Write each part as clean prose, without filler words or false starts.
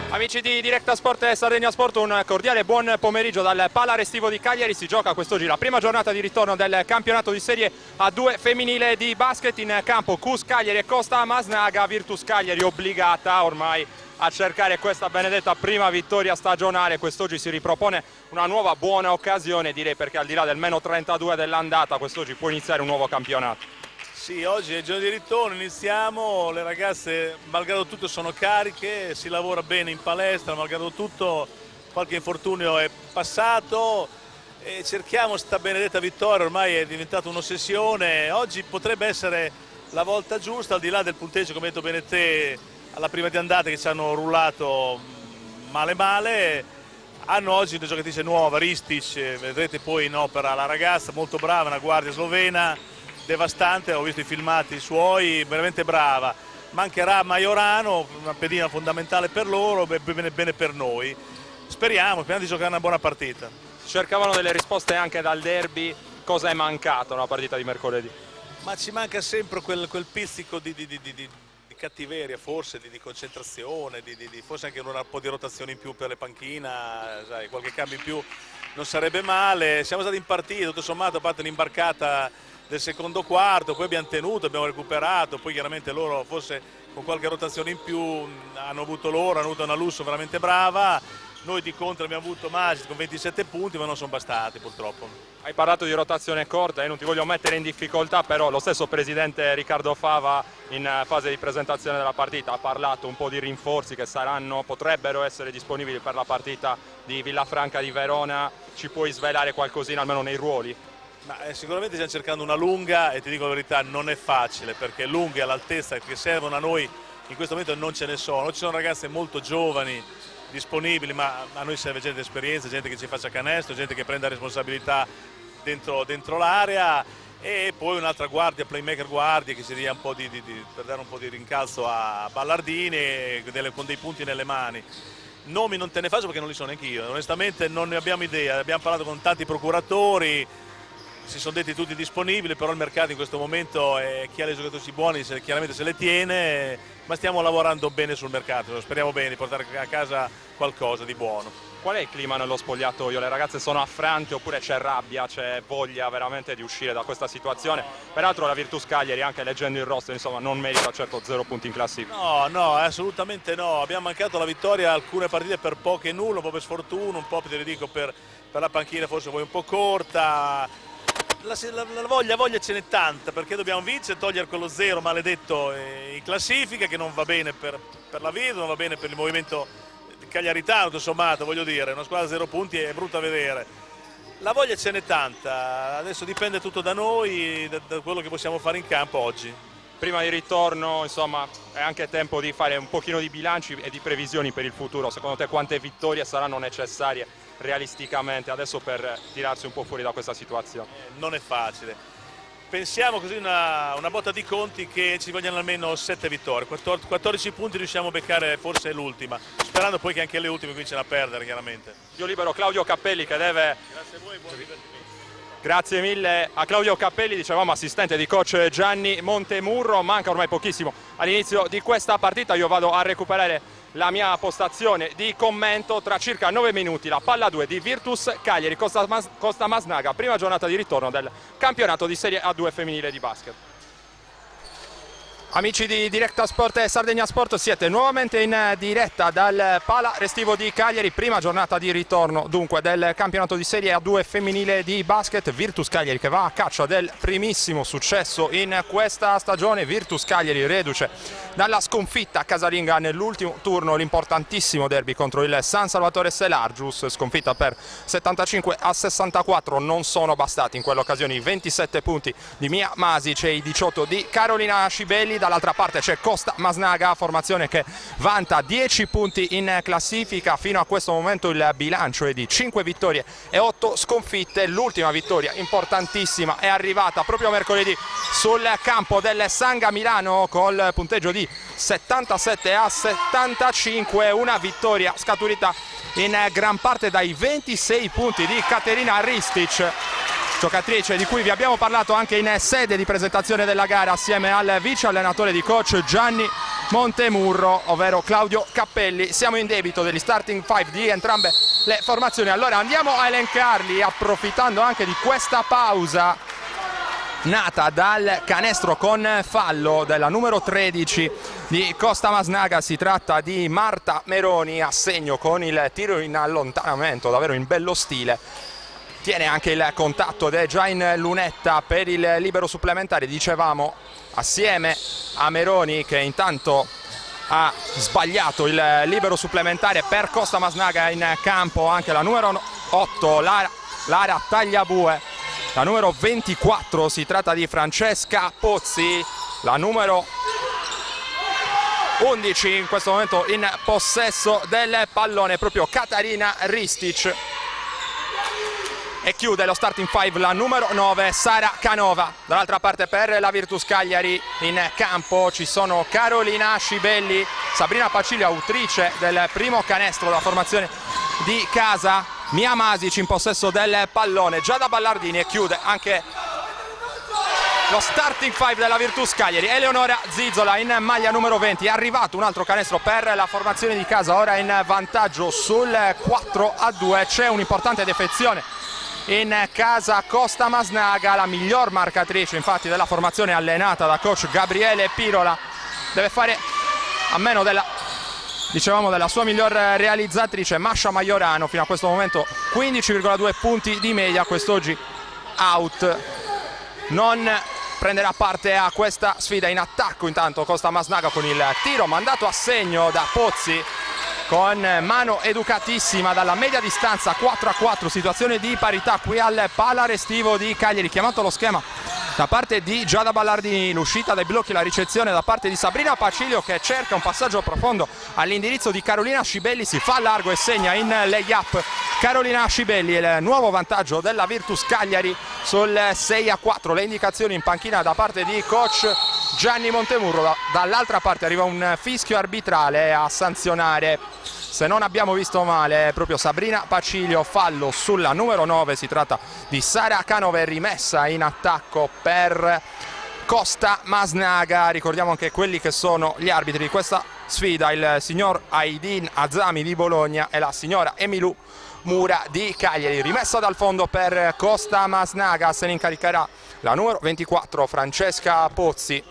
Amici di Directa Sport e Sardegna Sport, un cordiale buon pomeriggio dal Pala Restivo di Cagliari. Si gioca quest'oggi la prima giornata di ritorno del campionato di Serie A2 femminile di basket. In campo CUS Cagliari e Costa Masnaga. Virtus Cagliari obbligata ormai a cercare questa benedetta prima vittoria stagionale. Quest'oggi si ripropone una nuova buona occasione, direi, perché al di là del meno 32 dell'andata, quest'oggi può iniziare un nuovo campionato. Sì, oggi è il giorno di ritorno, iniziamo, le ragazze malgrado tutto sono cariche, si lavora bene in palestra, malgrado tutto qualche infortunio è passato e cerchiamo sta benedetta vittoria, ormai è diventata un'ossessione. Oggi potrebbe essere la volta giusta, al di là del punteggio, come ha detto bene te, alla prima di andata che ci hanno rullato male. Hanno oggi una giocatrice nuova, Ristic, vedrete poi in opera la ragazza, molto brava, una guardia slovena, devastante, ho visto i filmati suoi, veramente brava. Mancherà Majorano, una pedina fondamentale per loro, bene per noi. Speriamo di giocare una buona partita. Cercavano delle risposte anche dal derby, cosa è mancato nella partita di mercoledì? Ma ci manca sempre quel pizzico di cattiveria, forse di concentrazione, forse anche un po' di rotazione in più per le panchina, sai, qualche cambio in più non sarebbe male. Siamo stati in partita, tutto sommato, a parte un'imbarcata del secondo quarto, poi abbiamo tenuto, abbiamo recuperato, poi chiaramente loro forse con qualche rotazione in più hanno avuto una Lusso veramente brava, noi di contro abbiamo avuto Magic con 27 punti ma non sono bastati purtroppo. Hai parlato di rotazione corta e non ti voglio mettere in difficoltà, però lo stesso presidente Riccardo Fava in fase di presentazione della partita ha parlato un po' di rinforzi che potrebbero essere disponibili per la partita di Villafranca di Verona. Ci puoi svelare qualcosina almeno nei ruoli? Sicuramente stiamo cercando una lunga e ti dico la verità, non è facile perché lunghe all'altezza che servono a noi in questo momento non ce ne sono. Ci sono ragazze molto giovani disponibili, ma a noi serve gente di esperienza, gente che ci faccia canestro, gente che prenda responsabilità dentro l'area, e poi un'altra guardia, playmaker guardia, che ci dia un po' per dare un po' di rincalzo a Ballardini con dei punti nelle mani. Nomi non te ne faccio perché non li so neanche io, onestamente non ne abbiamo idea. Abbiamo parlato con tanti procuratori, si sono detti tutti disponibili, però il mercato in questo momento chi ha le giocatrici buone chiaramente se le tiene, ma stiamo lavorando bene sul mercato, speriamo bene di portare a casa qualcosa di buono. Qual è il clima nello spogliatoio? Le ragazze sono affrante oppure c'è rabbia, c'è voglia veramente di uscire da questa situazione? Peraltro la Virtus Cagliari, anche leggendo il roster, insomma, non merita certo 0 punti in classifica. No, assolutamente no, abbiamo mancato la vittoria alcune partite per poco e nulla, un po' per sfortuna, un po' te le dico per la panchina forse poi un po' corta. La voglia ce n'è tanta, perché dobbiamo vincere e togliere quello 0 maledetto in classifica, che non va bene per la Virtus, non va bene per il movimento cagliaritano, tutto sommato, voglio dire, una squadra a 0 punti è brutta a vedere. La voglia ce n'è tanta, adesso dipende tutto da noi, da quello che possiamo fare in campo oggi. Prima di ritorno, insomma, è anche tempo di fare un pochino di bilanci e di previsioni per il futuro. Secondo te quante vittorie saranno necessarie realisticamente adesso per tirarsi un po' fuori da questa situazione? Non è facile. Pensiamo così una botta di conti che ci vogliono almeno 7 vittorie, 14 punti riusciamo a beccare forse l'ultima, sperando poi che anche le ultime cominciano a perdere chiaramente. Io libero Claudio Cappelli che deve... Grazie a voi e buon divertimento. Grazie mille a Claudio Cappelli, dicevamo assistente di coach Gianni Montemurro. Manca ormai pochissimo all'inizio di questa partita, io vado a recuperare la mia postazione di commento. Tra circa 9 minuti la palla 2 di Virtus Cagliari Costa Masnaga, prima giornata di ritorno del campionato di Serie A2 femminile di basket. Amici di Directa Sport e Sardegna Sport, siete nuovamente in diretta dal Pala Restivo di Cagliari, prima giornata di ritorno dunque del campionato di Serie A2 femminile di basket. Virtus Cagliari che va a caccia del primissimo successo in questa stagione, Virtus Cagliari reduce dalla sconfitta casalinga nell'ultimo turno, l'importantissimo derby contro il San Salvatore Selargius, sconfitta per 75-64. Non sono bastati in quell'occasione i 27 punti di Mia Masic e i 18 di Carolina Scibelli. Dall'altra parte c'è Costa Masnaga, formazione che vanta 10 punti in classifica. Fino a questo momento il bilancio è di 5 vittorie e 8 sconfitte. L'ultima vittoria importantissima è arrivata proprio mercoledì sul campo del Sanga Milano col punteggio di 77-75, una vittoria scaturita in gran parte dai 26 punti di Katerina Ristic, giocatrice di cui vi abbiamo parlato anche in sede di presentazione della gara assieme al vice allenatore di coach Gianni Montemurro, ovvero Claudio Cappelli. Siamo in debito degli starting 5 di entrambe le formazioni, allora andiamo a elencarli approfittando anche di questa pausa nata dal canestro con fallo della numero 13 di Costa Masnaga. Si tratta di Marta Meroni, a segno con il tiro in allontanamento davvero in bello stile. Tiene anche il contatto ed è già in lunetta per il libero supplementare, dicevamo, assieme a Meroni, che intanto ha sbagliato il libero supplementare. Per Costa Masnaga in campo anche la numero 8 Lara Tagliabue, la numero 24 si tratta di Francesca Pozzi, la numero 11 in questo momento in possesso del pallone proprio Katarina Ristic, e chiude lo starting 5 la numero 9 Sara Canova. Dall'altra parte per la Virtus Cagliari in campo ci sono Carolina Scibelli, Sabrina Pacilio, autrice del primo canestro della formazione di casa, Mia Masic in possesso del pallone, Giada Ballardini, e chiude anche lo starting 5 della Virtus Cagliari Eleonora Zizzola in maglia numero 20. È arrivato un altro canestro per la formazione di casa, ora in vantaggio sul 4-2. C'è un'importante defezione in casa Costa Masnaga, la miglior marcatrice infatti della formazione allenata da coach Gabriele Pirola. Deve fare a meno della sua miglior realizzatrice Masha Maiorano. Fino a questo momento 15,2 punti di media, quest'oggi out. Non prenderà parte a questa sfida. In attacco intanto Costa Masnaga con il tiro mandato a segno da Pozzi con mano educatissima dalla media distanza, 4-4, situazione di parità qui al Pala Restivo di Cagliari. Chiamato lo schema da parte di Giada Ballardini, l'uscita dai blocchi, la ricezione da parte di Sabrina Pacilio che cerca un passaggio profondo all'indirizzo di Carolina Scibelli, si fa largo e segna in lay-up Carolina Scibelli. Il nuovo vantaggio della Virtus Cagliari sul 6-4, le indicazioni in panchina da parte di coach Gianni Montemurro. Dall'altra parte arriva un fischio arbitrale a sanzionare, se non abbiamo visto male, proprio Sabrina Pacilio, fallo sulla numero 9, si tratta di Sara Canova, rimessa in attacco per Costa Masnaga. Ricordiamo anche quelli che sono gli arbitri di questa sfida, il signor Aidin Azami di Bologna e la signora Emilu Mura di Cagliari. Rimessa dal fondo per Costa Masnaga, se ne incaricherà la numero 24 Francesca Pozzi.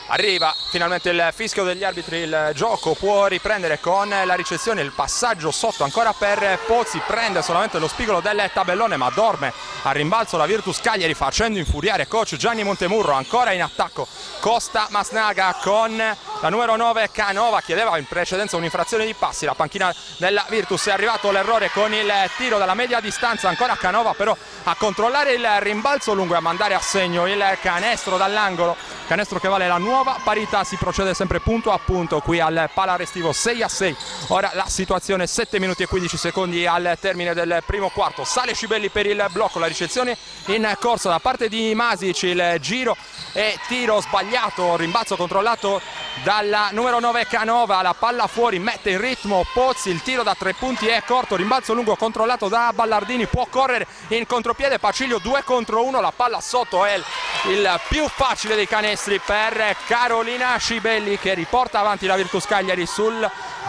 Arriva finalmente il fischio degli arbitri, il gioco può riprendere con la ricezione, il passaggio sotto ancora per Pozzi, prende solamente lo spigolo del tabellone ma dorme a rimbalzo la Virtus Cagliari facendo infuriare coach Gianni Montemurro. Ancora in attacco Costa Masnaga con la numero 9 Canova, chiedeva in precedenza un'infrazione di passi la panchina della Virtus. È arrivato l'errore con il tiro dalla media distanza, ancora Canova però a controllare il rimbalzo lungo e a mandare a segno il canestro dall'angolo, canestro che vale la nuova parità. Si procede sempre punto a punto qui al Pala Restivo, 6-6 ora la situazione, 7 minuti e 15 secondi al termine del primo quarto. Sale Scibelli per il blocco, la ricezione in corsa da parte di Masic, il giro e tiro sbagliato, rimbalzo controllato dalla numero 9 Canova, la palla fuori, mette in ritmo Pozzi, il tiro da 3 punti è corto, rimbalzo lungo controllato da Ballardini, può correre in contropiede Pacilio, 2 contro 1, la palla sotto, è il più facile dei canestri per Carolina Scibelli che riporta avanti la Virtus Cagliari sul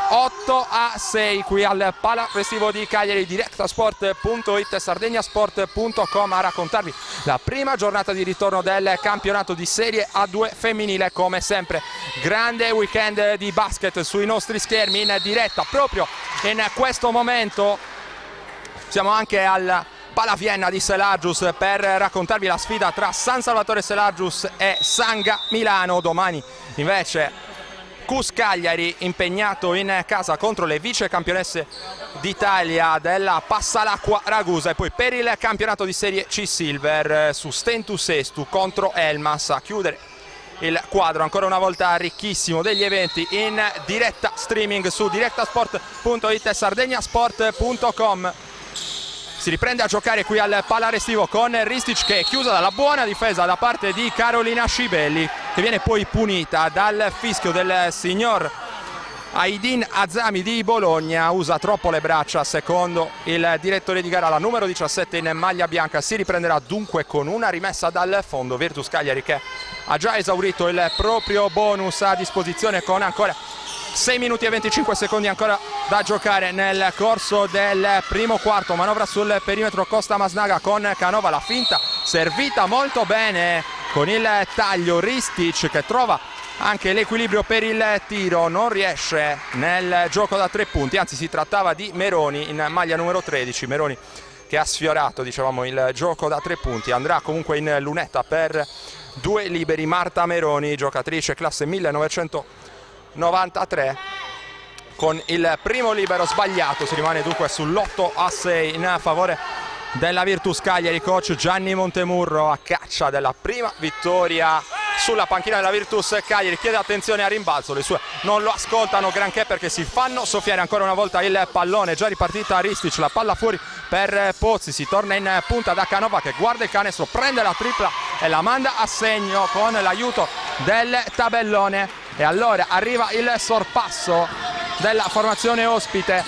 8-6 qui al Pala Restivo di Cagliari. Directasport.it e sardegnasport.com a raccontarvi la prima giornata di ritorno del campionato di Serie A2 femminile. Come sempre grande weekend di basket sui nostri schermi in diretta proprio in questo momento. Siamo anche al Palavienna di Selargius per raccontarvi la sfida tra San Salvatore Selargius e Sanga Milano. Domani invece Cus Cagliari impegnato in casa contro le vice campionesse d'Italia della Passalacqua Ragusa, e poi per il campionato di Serie C Silver su Stentus Estu contro Elmas a chiudere il quadro ancora una volta ricchissimo degli eventi in diretta streaming su direttasport.it e sardegnasport.com. Si riprende a giocare qui al Palarestivo con Ristic, che è chiusa dalla buona difesa da parte di Carolina Scibelli, che viene poi punita dal fischio del signor Aidin Azami di Bologna. Usa troppo le braccia secondo il direttore di gara. La numero 17 in maglia bianca si riprenderà dunque con una rimessa dal fondo. Virtus Cagliari che ha già esaurito il proprio bonus a disposizione con ancora 6 minuti e 25 secondi ancora da giocare nel corso del primo quarto. Manovra sul perimetro Costa Masnaga con Canova, la finta servita molto bene con il taglio. Ristic che trova anche l'equilibrio per il tiro, non riesce nel gioco da 3 punti, anzi si trattava di Meroni in maglia numero 13. Meroni che ha sfiorato, dicevamo, il gioco da 3 punti. Andrà comunque in lunetta per 2 liberi Marta Meroni, giocatrice classe 1993, con il primo libero sbagliato. Si rimane dunque sull'8-6 in favore della Virtus Cagliari. Coach Gianni Montemurro a caccia della prima vittoria sulla panchina della Virtus Cagliari, chiede attenzione a rimbalzo, le sue non lo ascoltano granché perché si fanno soffiare ancora una volta il pallone. Già ripartita Ristic, la palla fuori per Pozzi, si torna in punta da Canova che guarda il canestro, prende la tripla e la manda a segno con l'aiuto del tabellone. E allora arriva il sorpasso della formazione ospite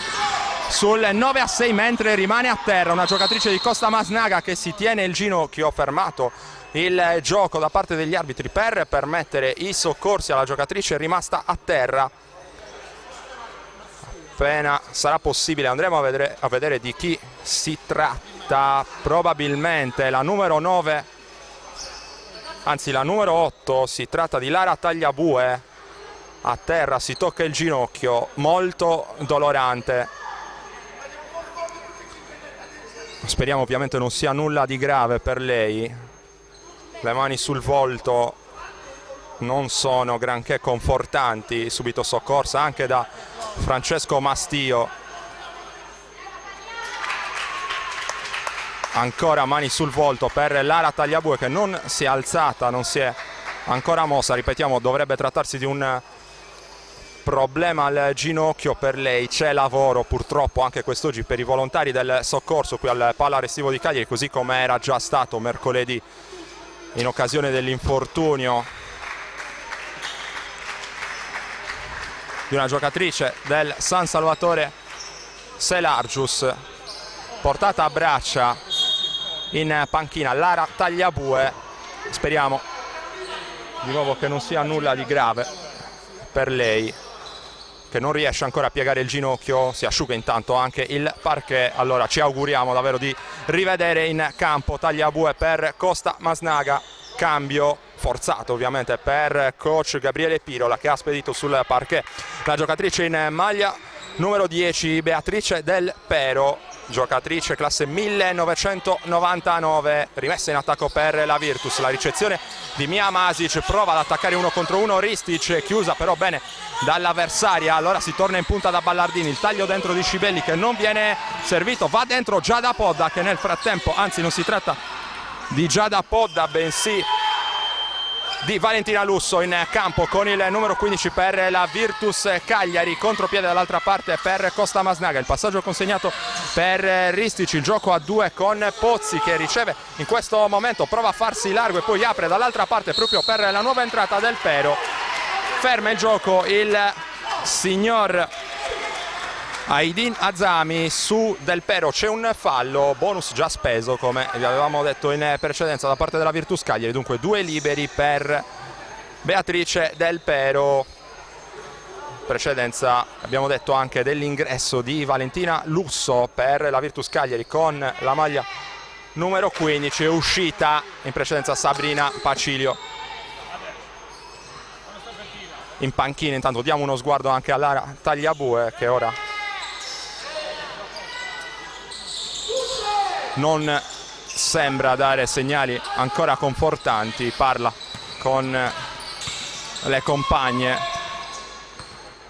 sul 9-6 mentre rimane a terra una giocatrice di Costa Masnaga che si tiene il ginocchio. Fermato il gioco da parte degli arbitri per permettere i soccorsi alla giocatrice rimasta a terra. Appena sarà possibile andremo a vedere di chi si tratta. Probabilmente la numero 9, anzi la numero 8, si tratta di Lara Tagliabue. A terra si tocca il ginocchio, molto dolorante. Speriamo ovviamente non sia nulla di grave per lei. Le mani sul volto non sono granché confortanti. Subito soccorsa anche da Francesco Mastio. Ancora mani sul volto per Lara Tagliabue che non si è alzata, non si è ancora mossa. Ripetiamo, dovrebbe trattarsi di un problema al ginocchio per lei. C'è lavoro purtroppo anche quest'oggi per i volontari del soccorso qui al Palarestivo di Cagliari, così come era già stato mercoledì in occasione dell'infortunio di una giocatrice del San Salvatore Selargius, portata a braccia in panchina Lara Tagliabue. Speriamo di nuovo che non sia nulla di grave per lei, che non riesce ancora a piegare il ginocchio. Si asciuga intanto anche il parquet. Allora ci auguriamo davvero di rivedere in campo Tagliabue per Costa Masnaga. Cambio forzato ovviamente per coach Gabriele Pirola, che ha spedito sul parquet la giocatrice in maglia numero 10 Beatrice Del Pero, giocatrice classe 1999, rimessa in attacco per la Virtus. La ricezione di Mia Masic, prova ad attaccare 1 contro 1 Ristic, chiusa però bene dall'avversaria. Allora si torna in punta da Ballardini, il taglio dentro di Scibelli che non viene servito, va dentro Giada Podda che nel frattempo, anzi non si tratta di Giada Podda bensì di Valentina Lusso in campo con il numero 15 per la Virtus Cagliari. Contropiede dall'altra parte per Costa Masnaga, il passaggio consegnato per Ristic, il gioco a 2 con Pozzi che riceve in questo momento, prova a farsi largo e poi apre dall'altra parte proprio per la nuova entrata Del Pero. Ferma il gioco il signor Aidin Azami su Del Pero. C'è un fallo, bonus già speso come vi avevamo detto in precedenza da parte della Virtus Cagliari, dunque 2 liberi per Beatrice Del Pero. Precedenza abbiamo detto anche dell'ingresso di Valentina Lusso per la Virtus Cagliari con la maglia numero 15, è uscita in precedenza Sabrina Pacilio in panchina. Intanto diamo uno sguardo anche a Lara Tagliabue che ora non sembra dare segnali ancora confortanti, parla con le compagne,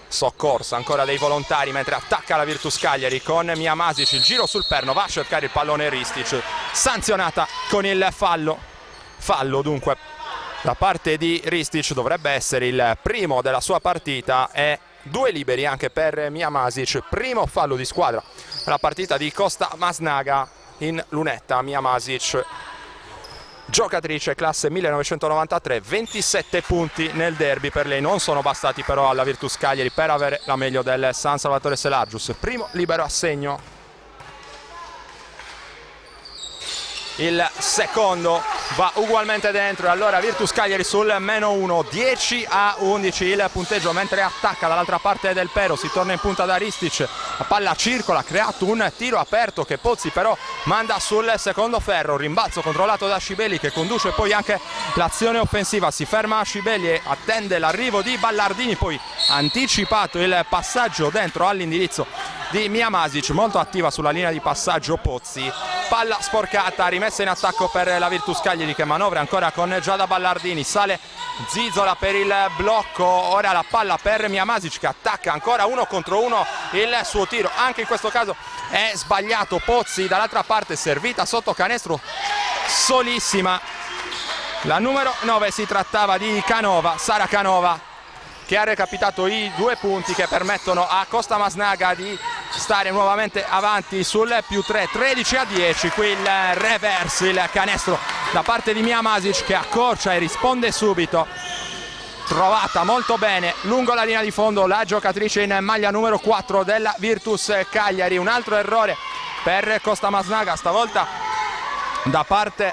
soccorsa ancora dei volontari mentre attacca la Virtus Cagliari con Mia Masic, il giro sul perno, va a cercare il pallone Ristic, sanzionata con il fallo dunque da parte di Ristic, dovrebbe essere il primo della sua partita e 2 liberi anche per Mia Masic, primo fallo di squadra la partita di Costa Masnaga in lunetta. Mia Masic, giocatrice classe 1993, 27 punti nel derby per lei, non sono bastati però alla Virtus Cagliari per avere la meglio del San Salvatore Selargius. Primo libero a segno, il secondo va ugualmente dentro e allora Virtus Cagliari sul -1, 10-11 il punteggio, mentre attacca dall'altra parte del Pero, si torna in punta da Ristic, la palla circola, ha creato un tiro aperto che Pozzi però manda sul secondo ferro, rimbalzo controllato da Scibelli che conduce poi anche l'azione offensiva, si ferma Scibelli e attende l'arrivo di Ballardini, poi anticipato il passaggio dentro all'indirizzo di Mia Masic, molto attiva sulla linea di passaggio Pozzi, palla sporcata, rimessa in attacco per la Virtus Cagliari che manovra ancora con Giada Ballardini, sale Zizola per il blocco, ora la palla per Mia Masic che attacca ancora 1 contro 1, il suo tiro anche in questo caso è sbagliato, Pozzi dall'altra parte servita sotto canestro solissima, la numero 9 si trattava di Canova, Sara Canova, che ha recapitato i 2 punti che permettono a Costa Masnaga di stare nuovamente avanti sul +3, 13-10, qui il reverse, il canestro da parte di Mia Masic che accorcia e risponde subito, trovata molto bene lungo la linea di fondo la giocatrice in maglia numero 4 della Virtus Cagliari. Un altro errore per Costa Masnaga, stavolta da parte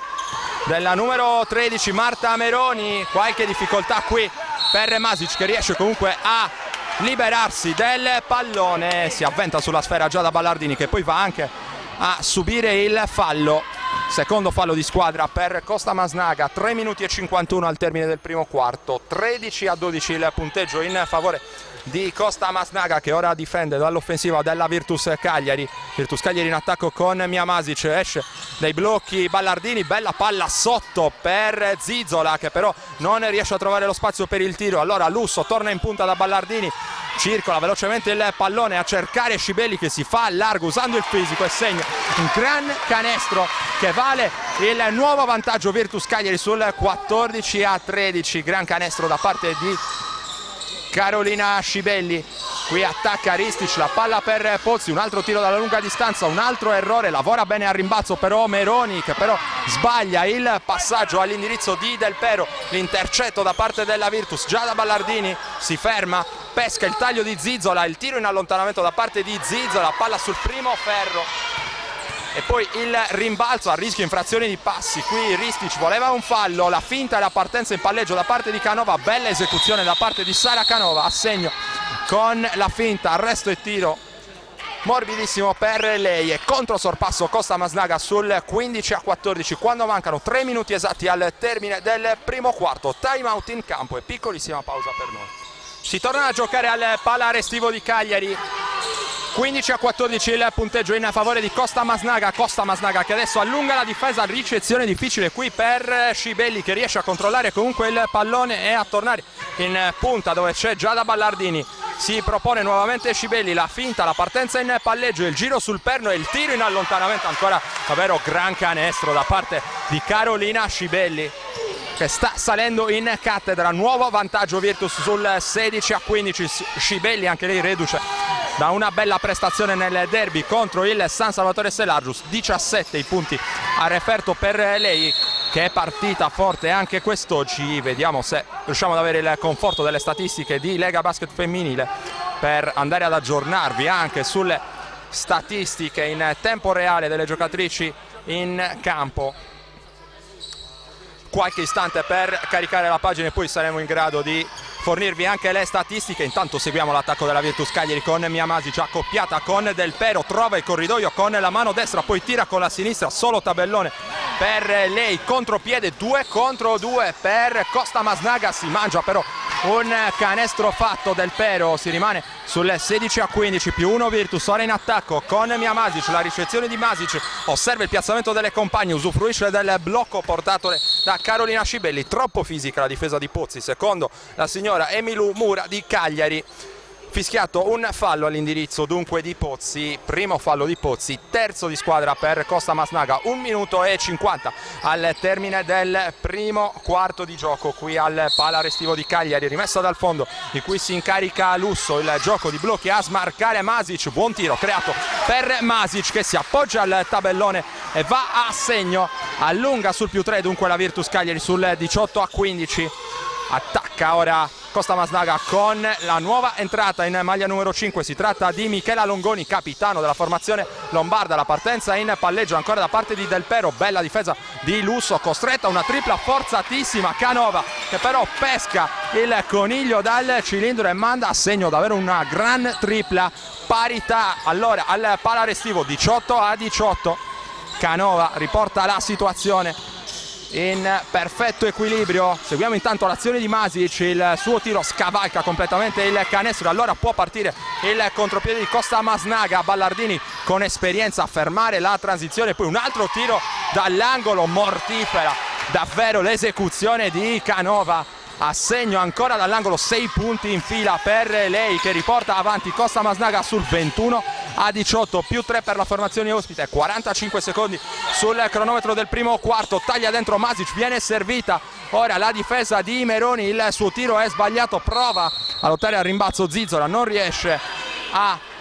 della numero 13 Marta Meroni, qualche difficoltà qui per Masic che riesce comunque a liberarsi del pallone, si avventa sulla sfera Giada Ballardini che poi va anche a subire il fallo, secondo fallo di squadra per Costa Masnaga, 3 minuti e 51 al termine del primo quarto, 13-12 il punteggio in favore di Costa Masnaga che ora difende dall'offensiva della Virtus Cagliari. Virtus Cagliari in attacco con Mia Masic, esce dai blocchi Ballardini, bella palla sotto per Zizola che però non riesce a trovare lo spazio per il tiro, allora Lusso torna in punta da Ballardini, circola velocemente il pallone a cercare Scibelli che si fa largo usando il fisico e segna un gran canestro che vale il nuovo vantaggio Virtus Cagliari sul 14-13, gran canestro da parte di Carolina Scibelli, qui attacca Ristic, la palla per Pozzi, un altro tiro dalla lunga distanza, un altro errore, lavora bene al rimbalzo però Meroni che però sbaglia il passaggio all'indirizzo di Del Pero, l'intercetto da parte della Virtus, Giada Ballardini si ferma, pesca il taglio di Zizola, il tiro in allontanamento da parte di Zizola, palla sul primo ferro e poi il rimbalzo a rischio infrazione di passi, qui Ristic voleva un fallo, la finta e la partenza in palleggio da parte di Canova, bella esecuzione da parte di Sara Canova, a segno con la finta, arresto e tiro morbidissimo per lei e contro sorpasso Costa Masnaga sul 15-14 quando mancano 3 minuti esatti al termine del primo quarto, time out in campo e piccolissima pausa per noi. Si torna a giocare al Pala Restivo di Cagliari, 15-14 il punteggio in favore di Costa Masnaga che adesso allunga la difesa, ricezione difficile qui per Scibelli che riesce a controllare comunque il pallone e a tornare in punta dove c'è Giada Ballardini, si propone nuovamente Scibelli, la finta, la partenza in palleggio, il giro sul perno e il tiro in allontanamento, ancora davvero gran canestro da parte di Carolina Scibelli che sta salendo in cattedra, nuovo vantaggio Virtus sul 16-15, Scibelli anche lei reduce da una bella prestazione nel derby contro il San Salvatore Selargius, 17 i punti a referto per lei che è partita forte anche quest'oggi, vediamo se riusciamo ad avere il conforto delle statistiche di Lega Basket Femminile per andare ad aggiornarvi anche sulle statistiche in tempo reale delle giocatrici in campo. Qualche istante per caricare la pagina e poi saremo in grado di fornirvi anche le statistiche. Intanto seguiamo l'attacco della Virtus Cagliari con Mia Masic accoppiata con Del Pero, trova il corridoio con la mano destra, poi tira con la sinistra, solo tabellone per lei, contropiede, 2 contro 2 per Costa Masnaga, si mangia però un canestro fatto Del Pero, si rimane sul 16-15 più 1 Virtus. Ora in attacco con Mia Masic, la ricezione di Masic, osserva il piazzamento delle compagne, usufruisce del blocco portatole da Carolina Scibelli. Troppo fisica la difesa di Pozzi, secondo la signora Emilu Mura di Cagliari. Fischiato un fallo all'indirizzo dunque di Pozzi, primo fallo di Pozzi, terzo di squadra per Costa Masnaga, 1 minuto e 50 al termine del primo quarto di gioco qui al Pala Restivo di Cagliari. Rimessa dal fondo di cui si incarica Lusso, il gioco di blocchi a smarcare Masic, buon tiro creato per Masic che si appoggia al tabellone e va a segno, allunga sul più 3 dunque la Virtus Cagliari sul 18-15. Attacca ora Costa Masnaga con la nuova entrata in maglia numero 5, si tratta di Michela Longoni, capitano della formazione lombarda. La partenza in palleggio ancora da parte di Del Pero, bella difesa di Lusso, costretta a una tripla forzatissima Canova che però pesca il coniglio dal cilindro e manda a segno davvero una gran tripla. Parità allora al Pala Restivo, 18-18. Canova riporta la situazione in perfetto equilibrio. Seguiamo intanto l'azione di Masic, il suo tiro scavalca completamente il canestro, allora può partire il contropiede di Costa Masnaga. Ballardini con esperienza a fermare la transizione, poi un altro tiro dall'angolo, mortifera davvero l'esecuzione di Canova. A segno ancora dall'angolo, 6 punti in fila per lei che riporta avanti Costa Masnaga sul 21-18 più 3 per la formazione ospite. 45 secondi sul cronometro del primo quarto, taglia dentro Masic, viene servita ora la difesa di Meroni, il suo tiro è sbagliato, prova a lottare al rimbalzo Zizzola, non riesce a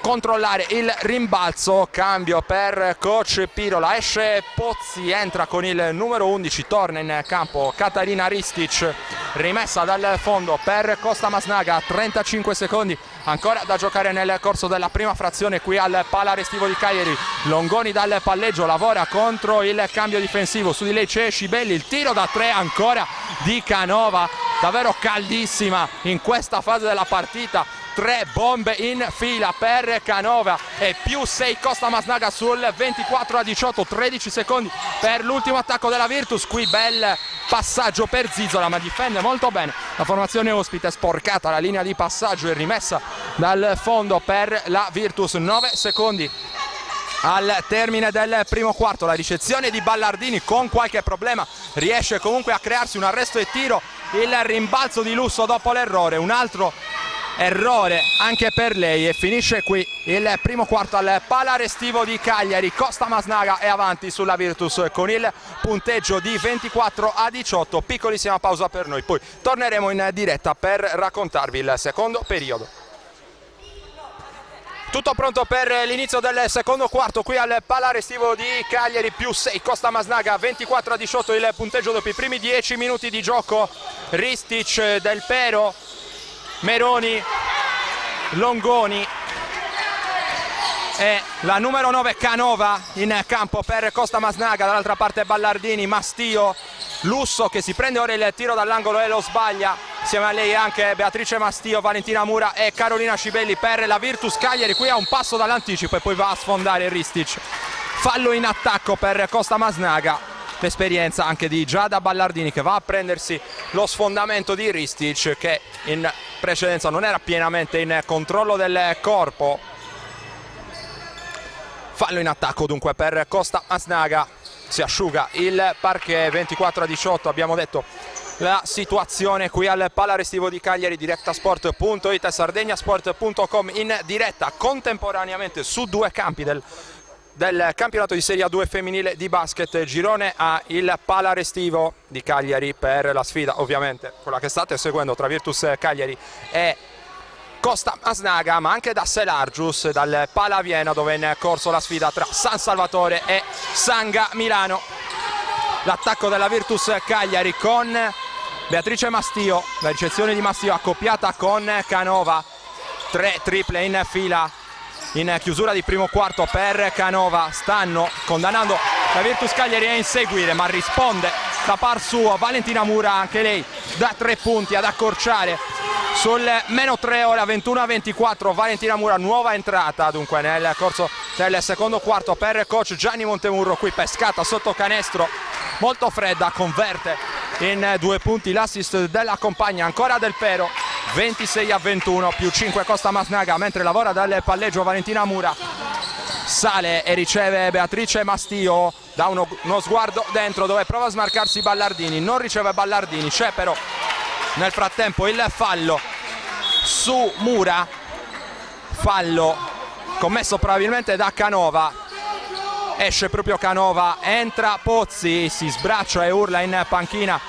controllare il rimbalzo. Cambio per coach Pirola, esce Pozzi, entra con il numero 11, torna in campo Katarina Ristic. Rimessa dal fondo per Costa Masnaga, 35 secondi ancora da giocare nel corso della prima frazione qui al Pala Restivo di Cagliari. Longoni dal palleggio, lavora contro il cambio difensivo, su di lei c'è Scibelli, il tiro da 3 ancora di Canova, davvero caldissima in questa fase della partita. 3 bombe in fila per Canova e più 6 Costa Masnaga sul 24-18, 13 secondi per l'ultimo attacco della Virtus. Qui bel passaggio per Zizzola, ma difende molto bene la formazione ospite, sporcata la linea di passaggio e rimessa dal fondo per la Virtus. 9 secondi al termine del primo quarto, la ricezione di Ballardini con qualche problema riesce comunque a crearsi un arresto e tiro, il rimbalzo di Lusso dopo l'errore, un altro errore anche per lei e finisce qui il primo quarto al Pala Restivo di Cagliari. Costa Masnaga è avanti sulla Virtus con il punteggio di 24-18. Piccolissima pausa per noi, poi torneremo in diretta per raccontarvi il secondo periodo. Tutto pronto per l'inizio del secondo quarto qui al Pala Restivo di Cagliari, più 6 Costa Masnaga, 24-18 il punteggio dopo i primi 10 minuti di gioco. Ristic, Del Pero, Meroni, Longoni e la numero 9 Canova in campo per Costa Masnaga. Dall'altra parte Ballardini, Mastio, Lusso che si prende ora il tiro dall'angolo e lo sbaglia. Insieme a lei anche Beatrice Mastio, Valentina Mura e Carolina Scibelli per la Virtus Cagliari. Qui a un passo dall'anticipo e poi va a sfondare Ristic. Fallo in attacco per Costa Masnaga. L'esperienza anche di Giada Ballardini che va a prendersi lo sfondamento di Ristic che in precedenza non era pienamente in controllo del corpo. Fallo in attacco dunque per Costa Masnaga, si asciuga il parquet. 24-18 abbiamo detto la situazione qui al Pala Restivo di Cagliari. Directasport.it e sardegnasport.com in diretta contemporaneamente su due campi del campionato di Serie A2 femminile di basket. Girone A, il Pala Restivo di Cagliari per la sfida, ovviamente quella che state seguendo tra Virtus Cagliari e Costa Masnaga, ma anche da Selargius, dal Pala Viena dove è in corso la sfida tra San Salvatore e Sanga Milano. L'attacco della Virtus Cagliari con Beatrice Mastio, la ricezione di Mastio accoppiata con Canova, 3 triple in fila in chiusura di primo quarto per Canova. Stanno condannando la Virtus Cagliari a inseguire, ma risponde da par suo Valentina Mura, anche lei da 3 punti ad accorciare sul -3 ora, 21-24. Valentina Mura, nuova entrata dunque nel corso del secondo quarto per coach Gianni Montemurro. Qui pescata sotto canestro molto fredda, converte in 2 punti l'assist della compagna ancora Del Pero. 26-21 più 5 Costa Masnaga, mentre lavora dal palleggio Valentina Mura. Sale e riceve Beatrice Mastio, da uno sguardo dentro dove prova a smarcarsi Ballardini, non riceve Ballardini, c'è però nel frattempo il fallo su Mura, fallo commesso probabilmente da Canova. Esce proprio Canova, entra Pozzi, si sbraccia e urla in panchina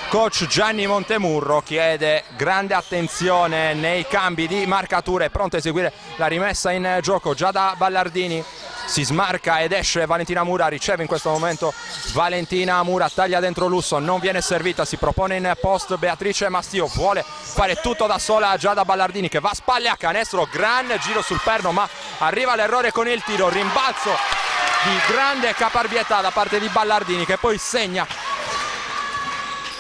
coach Gianni Montemurro, chiede grande attenzione nei cambi di marcature, pronto a eseguire la rimessa in gioco già da Ballardini. Si smarca ed esce Valentina Mura, riceve in questo momento Valentina Mura, taglia dentro Lusso, non viene servita, si propone in post Beatrice Mastio, vuole fare tutto da sola già da Ballardini che va a spalle a canestro, gran giro sul perno ma arriva l'errore con il tiro, rimbalzo di grande caparbietà da parte di Ballardini che poi segna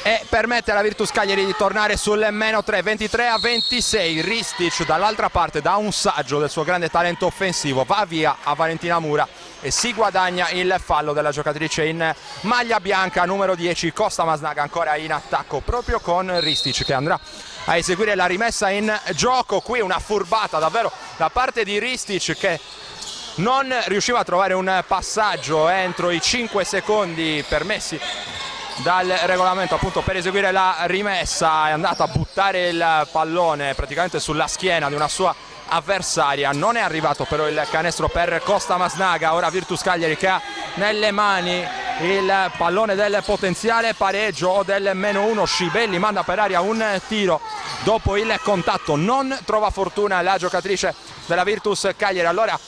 e permette alla Virtus Cagliari di tornare sul -3, 23-26. Ristic dall'altra parte dà un saggio del suo grande talento offensivo, va via a Valentina Mura e si guadagna il fallo della giocatrice in maglia bianca numero 10 Costa Masnaga, ancora in attacco proprio con Ristic che andrà a eseguire la rimessa in gioco. Qui una furbata davvero da parte di Ristic che non riusciva a trovare un passaggio entro i 5 secondi permessi dal regolamento appunto per eseguire la rimessa. È andata a buttare il pallone praticamente sulla schiena di una sua avversaria, non è arrivato però il canestro per Costa Masnaga. Ora Virtus Cagliari che ha nelle mani il pallone del potenziale pareggio o del -1. Scibelli manda per aria un tiro dopo il contatto, non trova fortuna la giocatrice della Virtus Cagliari. Allora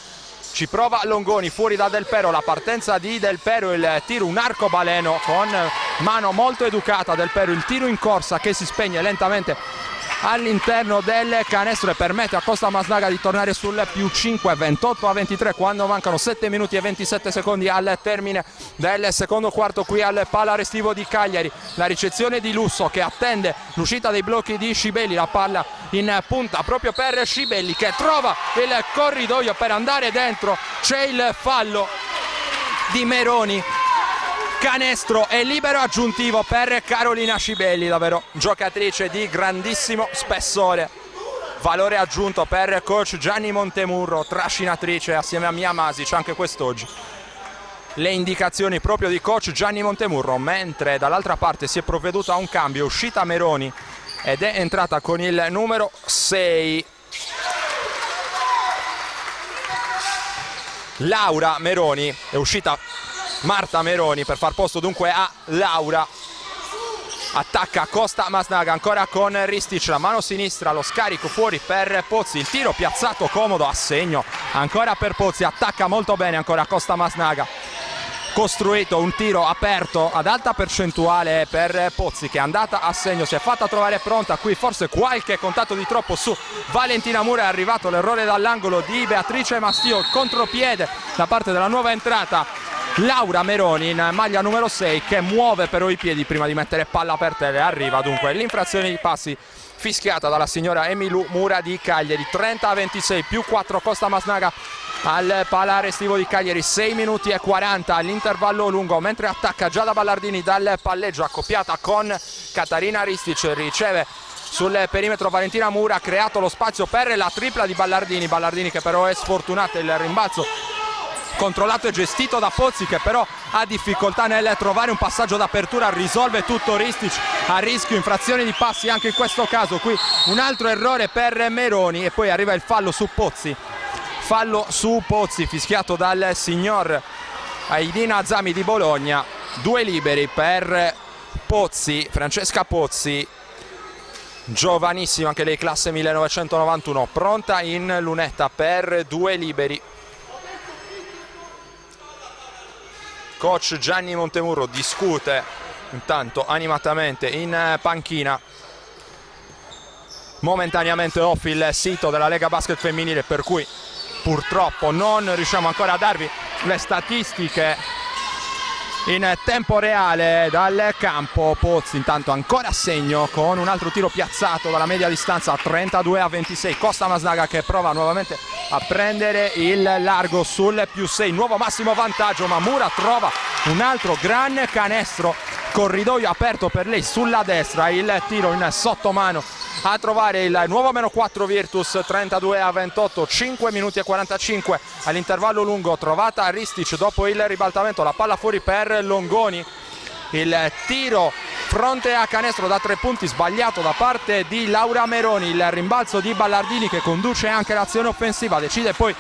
ci prova Longoni fuori da Del Pero, la partenza di Del Pero, il tiro un arcobaleno con mano molto educata Del Pero, il tiro in corsa che si spegne lentamente all'interno del canestro e permette a Costa Masnaga di tornare sul +5, 28-23 quando mancano 7 minuti e 27 secondi al termine del secondo quarto qui al Pala Restivo di Cagliari. La ricezione di Lusso che attende l'uscita dei blocchi di Scibelli, la palla in punta proprio per Scibelli che trova il corridoio per andare dentro, c'è il fallo di Meroni, canestro e libero aggiuntivo per Carolina Scibelli, davvero giocatrice di grandissimo spessore, valore aggiunto per coach Gianni Montemurro, trascinatrice assieme a Mia Masic anche quest'oggi. Le indicazioni proprio di coach Gianni Montemurro, mentre dall'altra parte si è provveduto a un cambio, è uscita Meroni ed è entrata con il numero 6 Laura Meroni, è uscita Marta Meroni per far posto dunque a Laura. Attacca Costa Masnaga ancora con Ristic, la mano sinistra, lo scarico fuori per Pozzi, il tiro piazzato comodo a segno ancora per Pozzi, attacca molto bene ancora Costa Masnaga, costruito un tiro aperto ad alta percentuale per Pozzi che è andata a segno, si è fatta trovare pronta qui, forse qualche contatto di troppo su Valentina Mura, è arrivato l'errore dall'angolo di Beatrice Mastio, il contropiede da parte della nuova entrata Laura Meroni in maglia numero 6 che muove però i piedi prima di mettere palla per terra e arriva dunque l'infrazione di passi fischiata dalla signora Emilu Mura di Cagliari. 30-26 più 4 Costa Masnaga al Pala Restivo di Cagliari, 6 minuti e 40 all'intervallo lungo, mentre attacca già da Ballardini dal palleggio, accoppiata con Catarina Ristic, riceve sul perimetro Valentina Mura, ha creato lo spazio per la tripla di Ballardini che però è sfortunata, il rimbalzo controllato e gestito da Pozzi che però ha difficoltà nel trovare un passaggio d'apertura, risolve tutto Ristic a rischio infrazione di passi anche in questo caso. Qui un altro errore per Meroni e poi arriva il fallo su Pozzi, fallo su Pozzi fischiato dal signor Aidina Zami di Bologna. 2 liberi per Pozzi, Francesca Pozzi, giovanissima anche lei, classe 1991, pronta in lunetta per 2 liberi. Coach Gianni Montemurro discute intanto animatamente in panchina, momentaneamente off il sito della Lega Basket Femminile per cui purtroppo non riusciamo ancora a darvi le statistiche in tempo reale dal campo. Pozzi intanto ancora a segno con un altro tiro piazzato dalla media distanza, 32-26. Costa Masnaga che prova nuovamente a prendere il largo sul +6, nuovo massimo vantaggio, ma Mura trova un altro gran canestro corridoio aperto per lei sulla destra, il tiro in sottomano a trovare il nuovo -4 Virtus, 32-28, 5 minuti e 45 all'intervallo lungo, trovata Ristic dopo il ribaltamento, la palla fuori per Longoni, il tiro fronte a canestro da 3 punti sbagliato da parte di Laura Meroni, il rimbalzo di Ballardini che conduce anche l'azione offensiva, decide poi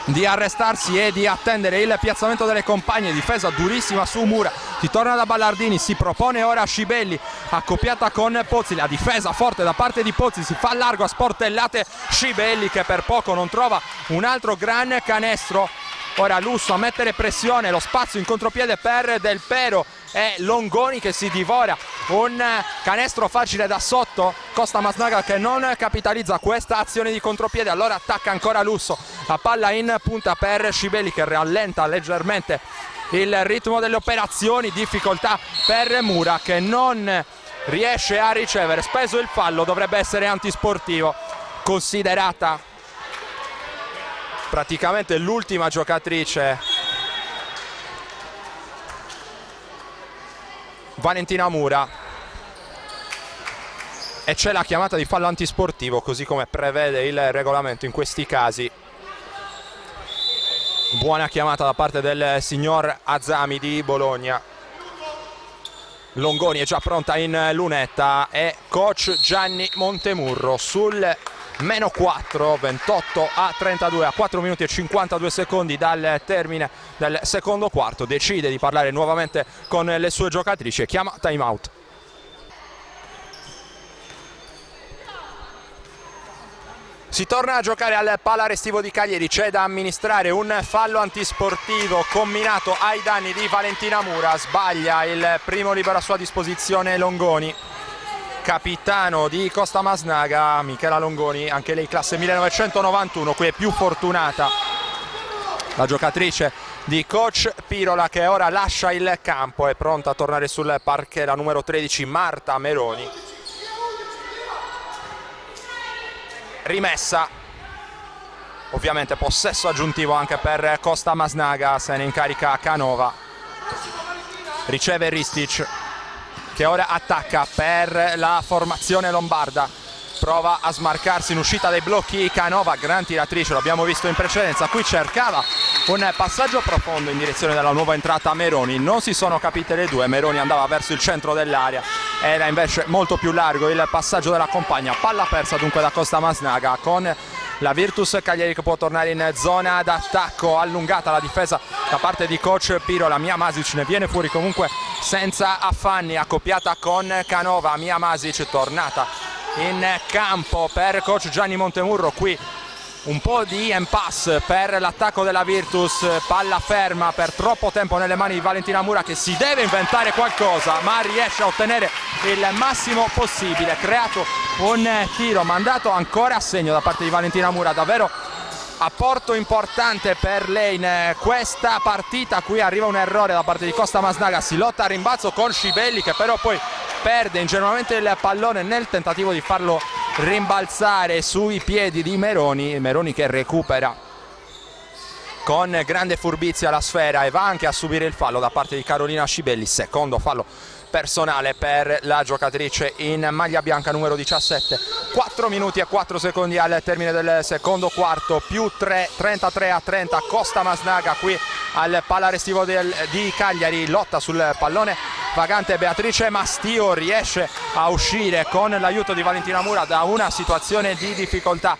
di arrestarsi e di attendere il piazzamento delle compagne, difesa durissima su Mura, si torna da Ballardini, si propone ora Scibelli accoppiata con Pozzi, la difesa forte da parte di Pozzi, si fa largo a sportellate Scibelli che per poco non trova un altro gran canestro. Ora Lusso a mettere pressione, lo spazio in contropiede per Del Pero e Longoni che si divora un canestro facile da sotto, Costa Masnaga che non capitalizza questa azione di contropiede, allora attacca ancora Lusso, la palla in punta per Scibelli che rallenta leggermente il ritmo delle operazioni, difficoltà per Mura che non riesce a ricevere, speso il fallo, dovrebbe essere antisportivo, considerata praticamente l'ultima giocatrice Valentina Mura e c'è la chiamata di fallo antisportivo così come prevede il regolamento in questi casi. Buona chiamata da parte del signor Azami di Bologna. Longoni è già pronta in lunetta e coach Gianni Montemurro sul -4, 28-32 a 4 minuti e 52 secondi dal termine del secondo quarto, decide di parlare nuovamente con le sue giocatrici e chiama time out. Si torna a giocare al Pala Restivo di Cagliari, c'è da amministrare un fallo antisportivo combinato ai danni di Valentina Mura, sbaglia il primo libero a sua disposizione Longoni. Capitano di Costa Masnaga, Michela Longoni, anche lei classe 1991, qui è più fortunata la giocatrice di coach Pirola che ora lascia il campo, è pronta a tornare sul parquet la numero 13 Marta Meroni. Rimessa, ovviamente possesso aggiuntivo anche per Costa Masnaga, se ne incarica Canova, riceve Ristic che ora attacca per la formazione lombarda, prova a smarcarsi in uscita dai blocchi Canova, gran tiratrice, l'abbiamo visto in precedenza, qui cercava un passaggio profondo in direzione della nuova entrata Meroni, non si sono capite le due, Meroni andava verso il centro dell'area, era invece molto più largo il passaggio della compagna, palla persa dunque da Costa Masnaga con la Virtus Cagliari che può tornare in zona d'attacco, allungata la difesa da parte di coach Pirola, Mia Masic ne viene fuori comunque senza affanni, accoppiata con Canova, Mia Masic tornata in campo per coach Gianni Montemurro, qui un po' di impasse per l'attacco della Virtus, palla ferma per troppo tempo nelle mani di Valentina Mura che si deve inventare qualcosa ma riesce a ottenere il massimo possibile, creato un tiro mandato ancora a segno da parte di Valentina Mura, davvero apporto importante per lei in questa partita. Qui arriva un errore da parte di Costa Masnaga, si lotta a rimbalzo con Scibelli che però poi perde ingenuamente il pallone nel tentativo di farlo rimbalzare sui piedi di Meroni, Meroni che recupera con grande furbizia la sfera e va anche a subire il fallo da parte di Carolina Scibelli, secondo fallo personale per la giocatrice in maglia bianca numero 17. 4 minuti e 4 secondi al termine del secondo quarto, più 3, 33-30 Costa Masnaga qui al Pala Restivo di Cagliari, lotta sul pallone vagante, Beatrice Mastio riesce a uscire con l'aiuto di Valentina Mura da una situazione di difficoltà.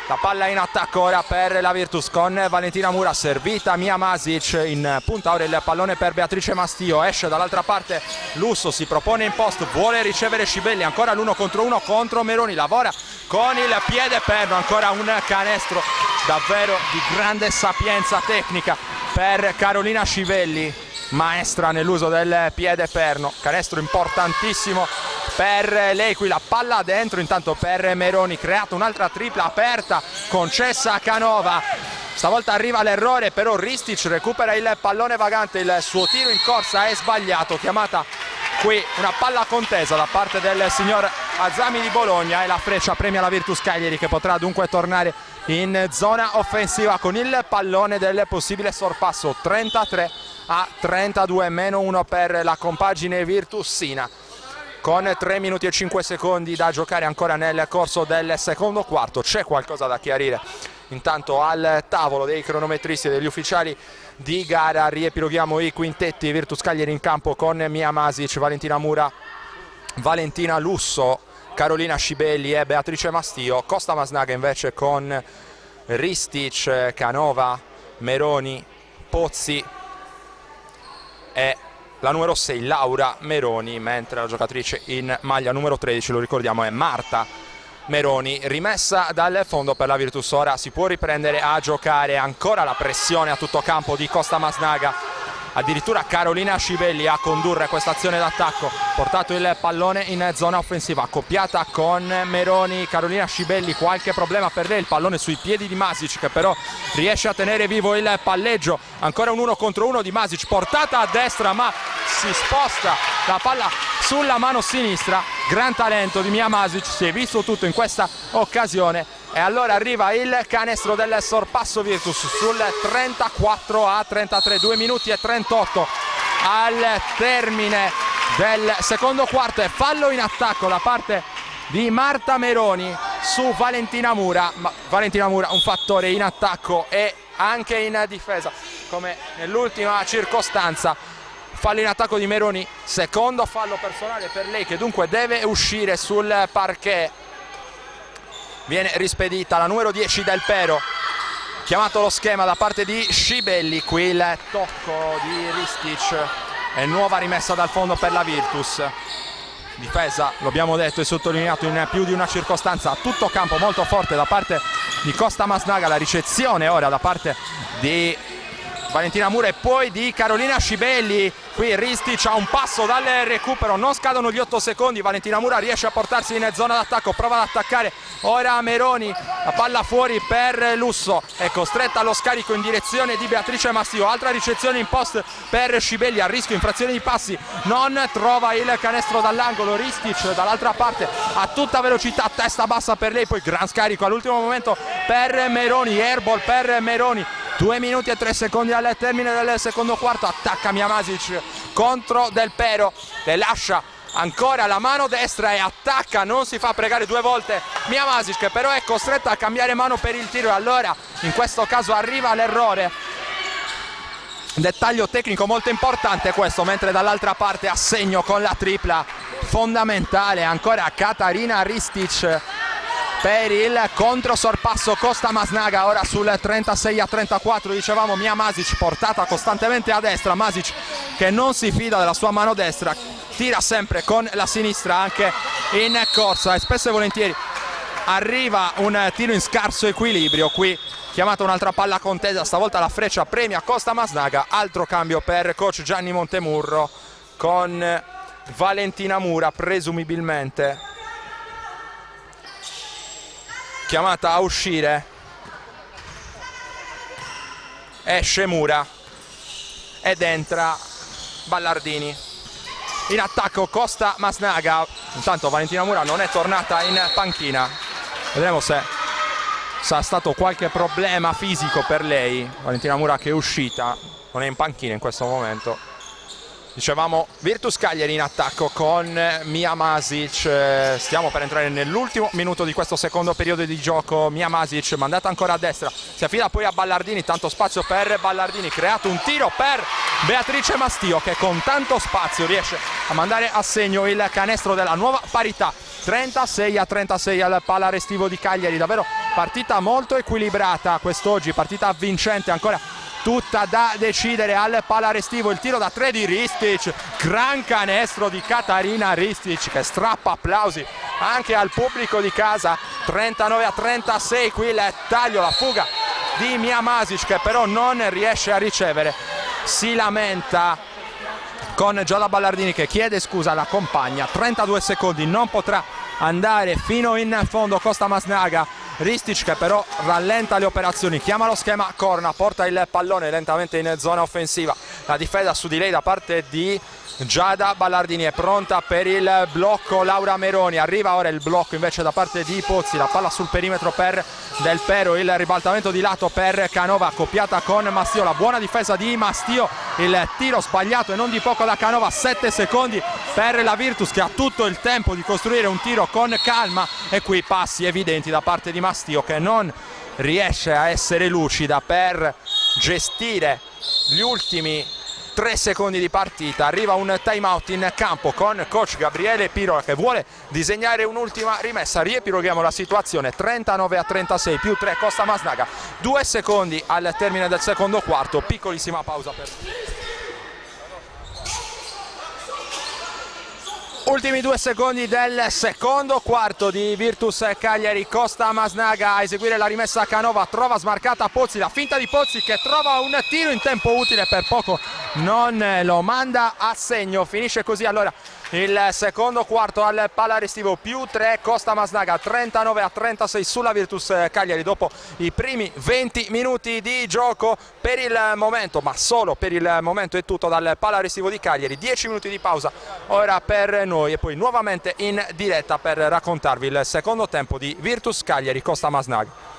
La palla in attacco ora per la Virtus con Valentina Mura, servita Mia Masic, in punta ora il pallone per Beatrice Mastio, esce dall'altra parte Lusso, si propone in post, vuole ricevere Scibelli, ancora l'1 contro 1 contro Meroni, lavora con il piede perno, ancora un canestro davvero di grande sapienza tecnica per Carolina Scibelli, maestra nell'uso del piede perno, canestro importantissimo per lei, qui la palla dentro intanto per Meroni, creata un'altra tripla aperta concessa a Canova, stavolta arriva l'errore però Ristic recupera il pallone vagante, il suo tiro in corsa è sbagliato, chiamata qui una palla contesa da parte del signor Azami di Bologna e la freccia premia la Virtus Cagliari che potrà dunque tornare in zona offensiva con il pallone del possibile sorpasso. 33 a 32, -1 per la compagine Virtus Sina, con 3 minuti e 5 secondi da giocare ancora nel corso del secondo quarto. C'è qualcosa da chiarire intanto al tavolo dei cronometristi e degli ufficiali di gara. Riepiloghiamo i quintetti: Virtus Cagliari in campo con Mia Masic, Valentina Mura, Valentina Lusso, Carolina Scibelli e Beatrice Mastio. Costa Masnaga invece con Ristic, Canova, Meroni, Pozzi e la numero 6 Laura Meroni, mentre la giocatrice in maglia numero 13, lo ricordiamo, è Marta Meroni. Rimessa dal fondo per la Virtus, ora si può riprendere a giocare. Ancora la pressione a tutto campo di Costa Masnaga, addirittura Carolina Scibelli a condurre questa azione d'attacco, portato il pallone in zona offensiva, accoppiata con Meroni. Carolina Scibelli, qualche problema per lei, il pallone sui piedi di Masic che però riesce a tenere vivo il palleggio. Ancora un 1 contro 1 di Masic, portata a destra ma si sposta la palla sulla mano sinistra. Gran talento di Mia Masic, si è visto tutto in questa occasione. E allora arriva il canestro del sorpasso Virtus sul 34-33, 2 minuti e 38 al termine del secondo quarto, e fallo in attacco da parte di Marta Meroni su Valentina Mura. Valentina Mura un fattore in attacco e anche in difesa, come nell'ultima circostanza. Fallo in attacco di Meroni, secondo fallo personale per lei, che dunque deve uscire sul parquet. Viene rispedita la numero 10 Del Pero, chiamato lo schema da parte di Scibelli. Qui il tocco di Ristic e nuova rimessa dal fondo per la Virtus. Difesa, lo abbiamo detto e sottolineato in più di una circostanza, a tutto campo molto forte da parte di Costa Masnaga. La ricezione ora da parte di Valentina Mura e poi di Carolina Scibelli. Qui Ristic ha un passo dal recupero, non scadono gli 8 secondi. Valentina Mura riesce a portarsi in zona d'attacco, prova ad attaccare ora Meroni, la palla fuori per Lusso, è costretta allo scarico in direzione di Beatrice Mastio. Altra ricezione in post per Scibelli, a rischio infrazione di passi, non trova il canestro dall'angolo. Ristic dall'altra parte a tutta velocità, testa bassa per lei, poi gran scarico all'ultimo momento per Meroni, airball per Meroni. 2 minuti e 3 secondi al termine del secondo quarto, attacca Mia Masic contro Del Pero, le lascia ancora la mano destra e attacca, non si fa pregare due volte Mia Masic, che però è costretta a cambiare mano per il tiro, e allora in questo caso arriva l'errore. Dettaglio tecnico molto importante questo, mentre dall'altra parte a segno con la tripla fondamentale ancora Katarina Ristic per il controsorpasso. Costa Masnaga ora sul 36-34, dicevamo Mia Masic portata costantemente a destra. Masic che non si fida della sua mano destra, tira sempre con la sinistra anche in corsa e spesso e volentieri arriva un tiro in scarso equilibrio. Qui chiamata un'altra palla contesa, stavolta la freccia premia Costa Masnaga. Altro cambio per coach Gianni Montemurro con Valentina Mura presumibilmente chiamata a uscire. Esce Mura ed entra Ballardini. In attacco Costa Masnaga. Intanto Valentina Mura non è tornata in panchina, vedremo se sarà stato qualche problema fisico per lei. Valentina Mura che è uscita, non è in panchina in questo momento. Dicevamo Virtus Cagliari in attacco con Mia Masic. Stiamo per entrare nell'ultimo minuto di questo secondo periodo di gioco. Mia Masic mandata ancora a destra, si affida poi a Ballardini, tanto spazio per Ballardini, creato un tiro per Beatrice Mastio che con tanto spazio riesce a mandare a segno il canestro della nuova parità. 36-36 al Pala Restivo di Cagliari. Davvero partita molto equilibrata quest'oggi, partita vincente, ancora tutta da decidere al Pala Restivo. Il tiro da 3 di Ristic, gran canestro di Katarina Ristic che strappa applausi anche al pubblico di casa. 39-36 qui il taglio, la fuga di Mia Masic che però non riesce a ricevere, si lamenta con Giada Ballardini che chiede scusa alla compagna. 32 secondi, non potrà andare fino in fondo Costa Masnaga. Ristic che però rallenta le operazioni, chiama lo schema corna, porta il pallone lentamente in zona offensiva. La difesa su di lei da parte di Giada Ballardini è pronta per il blocco, Laura Meroni, arriva ora il blocco invece da parte di Pozzi, la palla sul perimetro per Del Pero, il ribaltamento di lato per Canova accoppiata con Mastio, la buona difesa di Mastio, il tiro sbagliato e non di poco da Canova, 7 secondi per la Virtus che ha tutto il tempo di costruire un tiro con calma e qui passi evidenti da parte di Mastio che non riesce a essere lucida per gestire gli ultimi 3 secondi di partita. Arriva un time out in campo con coach Gabriele Pirola che vuole disegnare un'ultima rimessa. Riepiloghiamo la situazione: 39-36 più 3 Costa Masnaga, 2 secondi al termine del secondo quarto, piccolissima pausa per ultimi 2 secondi del secondo quarto di Virtus Cagliari. Costa Masnaga a eseguire la rimessa a Canova, trova smarcata Pozzi, la finta di Pozzi che trova un tiro in tempo utile, per poco non lo manda a segno. Finisce così allora il secondo quarto al Pala Restivo, più 3 Costa Masnaga, 39-36 sulla Virtus Cagliari dopo i primi 20 minuti di gioco per il momento, ma solo per il momento è tutto dal Pala Restivo di Cagliari. 10 minuti di pausa ora per noi e poi nuovamente in diretta per raccontarvi il secondo tempo di Virtus Cagliari Costa Masnaga.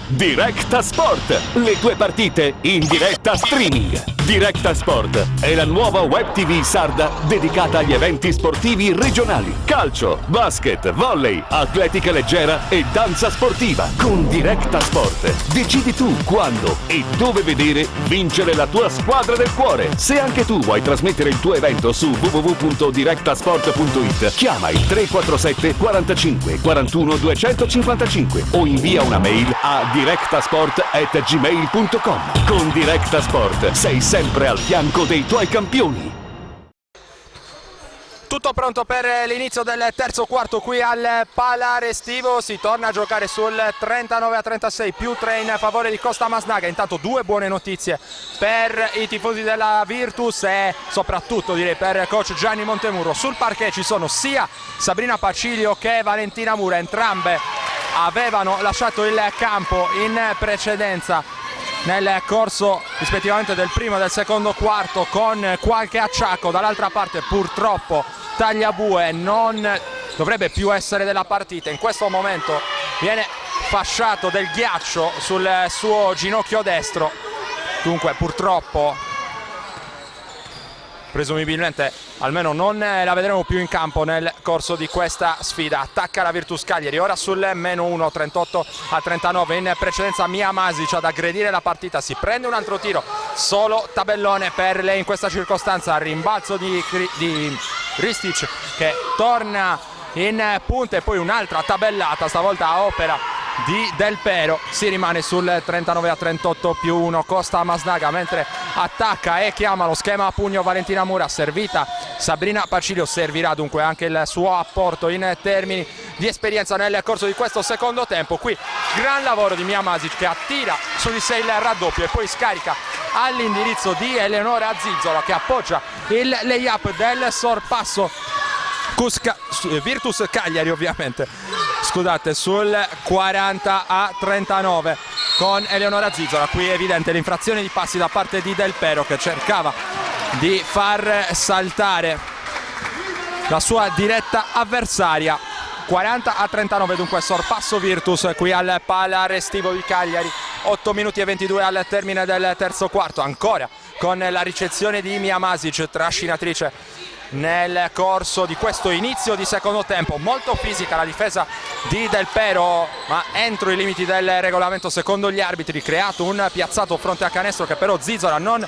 Directa Sport, le tue partite in diretta streaming. Directa Sport è la nuova web TV sarda dedicata agli eventi sportivi regionali: calcio, basket, volley, atletica leggera e danza sportiva. Con Directa Sport decidi tu quando e dove vedere vincere la tua squadra del cuore. Se anche tu vuoi trasmettere il tuo evento su www.directasport.it, chiama il 347 45 41 255 o invia una mail a directasport@gmail.com. Con Directa Sport sei sempre al fianco dei tuoi campioni. Tutto pronto per l'inizio del terzo quarto qui al Pala Restivo, si torna a giocare sul 39-36 più 3 in favore di Costa Masnaga. Intanto 2 buone notizie per i tifosi della Virtus e soprattutto direi per coach Gianni Montemurro. Sul parquet ci sono sia Sabrina Pacilio che Valentina Mura, entrambe avevano lasciato il campo in precedenza nel corso rispettivamente del primo e del secondo quarto con qualche acciacco. Dall'altra parte purtroppo Tagliabue non dovrebbe più essere della partita, in questo momento viene fasciato del ghiaccio sul suo ginocchio destro, dunque purtroppo presumibilmente almeno non la vedremo più in campo nel corso di questa sfida. Attacca la Virtus Cagliari ora sul -1, 38-39, in precedenza Mia Masic ad aggredire la partita, si prende un altro tiro, solo tabellone per lei in questa circostanza. Rimbalzo di Ristic che torna in punta e poi un'altra tabellata, stavolta a opera di Del Pero. Si rimane sul 39-38 più 1 Costa Masnaga, mentre attacca e chiama lo schema a pugno Valentina Mura, servita Sabrina Pacilio. Servirà dunque anche il suo apporto in termini di esperienza nel corso di questo secondo tempo. Qui gran lavoro di Mia Masic che attira su di sé il raddoppio e poi scarica all'indirizzo di Eleonora Zizzola che appoggia il layup del sorpasso Virtus Cagliari ovviamente, scusate, sul 40-39 con Eleonora Zizzola. Qui è evidente l'infrazione di passi da parte di Del Pero che cercava di far saltare la sua diretta avversaria. 40-39 dunque sorpasso Virtus qui al Pala Restivo di Cagliari. 8 minuti e 22 al termine del terzo quarto, ancora con la ricezione di Mia Masic, trascinatrice nel corso di questo inizio di secondo tempo. Molto fisica la difesa di Del Pero, ma entro i limiti del regolamento secondo gli arbitri. Creato un piazzato fronte a canestro che però Zizzola non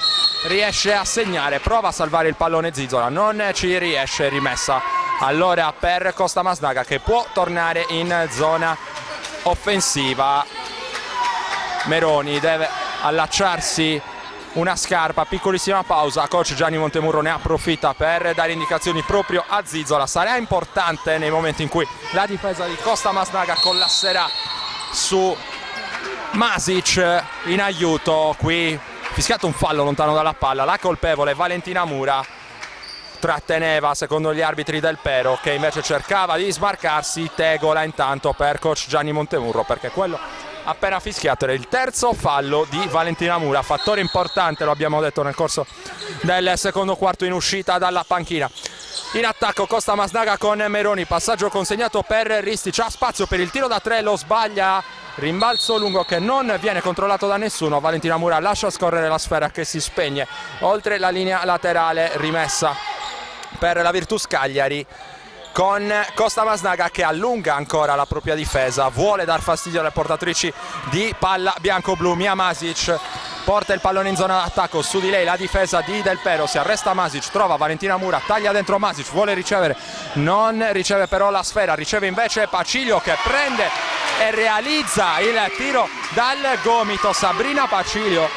riesce a segnare. Prova a salvare il pallone Zizzola, non ci riesce. Rimessa allora per Costa Masnaga che può tornare in zona offensiva. Meroni deve allacciarsi una scarpa, piccolissima pausa, coach Gianni Montemurro ne approfitta per dare indicazioni proprio a Zizzola. Sarà importante nei momenti in cui la difesa di Costa Masnaga collasserà su Masic in aiuto. Qui fischiato un fallo lontano dalla palla, la colpevole Valentina Mura, tratteneva secondo gli arbitri Del Pero che invece cercava di smarcarsi. Tegola intanto per coach Gianni Montemurro, perché quello appena fischiato. Era il terzo fallo di Valentina Mura, fattore importante, lo abbiamo detto nel corso del secondo quarto in uscita dalla panchina. In attacco Costa Masnaga con Meroni, passaggio consegnato per Ristic, ha spazio per il tiro da 3, lo sbaglia, rimbalzo lungo che non viene controllato da nessuno. Valentina Mura lascia scorrere la sfera che si spegne oltre la linea laterale, rimessa per la Virtus Cagliari con Costa Masnaga che allunga ancora la propria difesa, vuole dar fastidio alle portatrici di palla bianco-blu. Mia Masic porta il pallone in zona d'attacco, su di lei la difesa di Del Pero, si arresta Masic, trova Valentina Mura, taglia dentro Masic, vuole ricevere, non riceve però la sfera, riceve invece Pacilio che prende e realizza il tiro dal gomito. Sabrina Pacilio,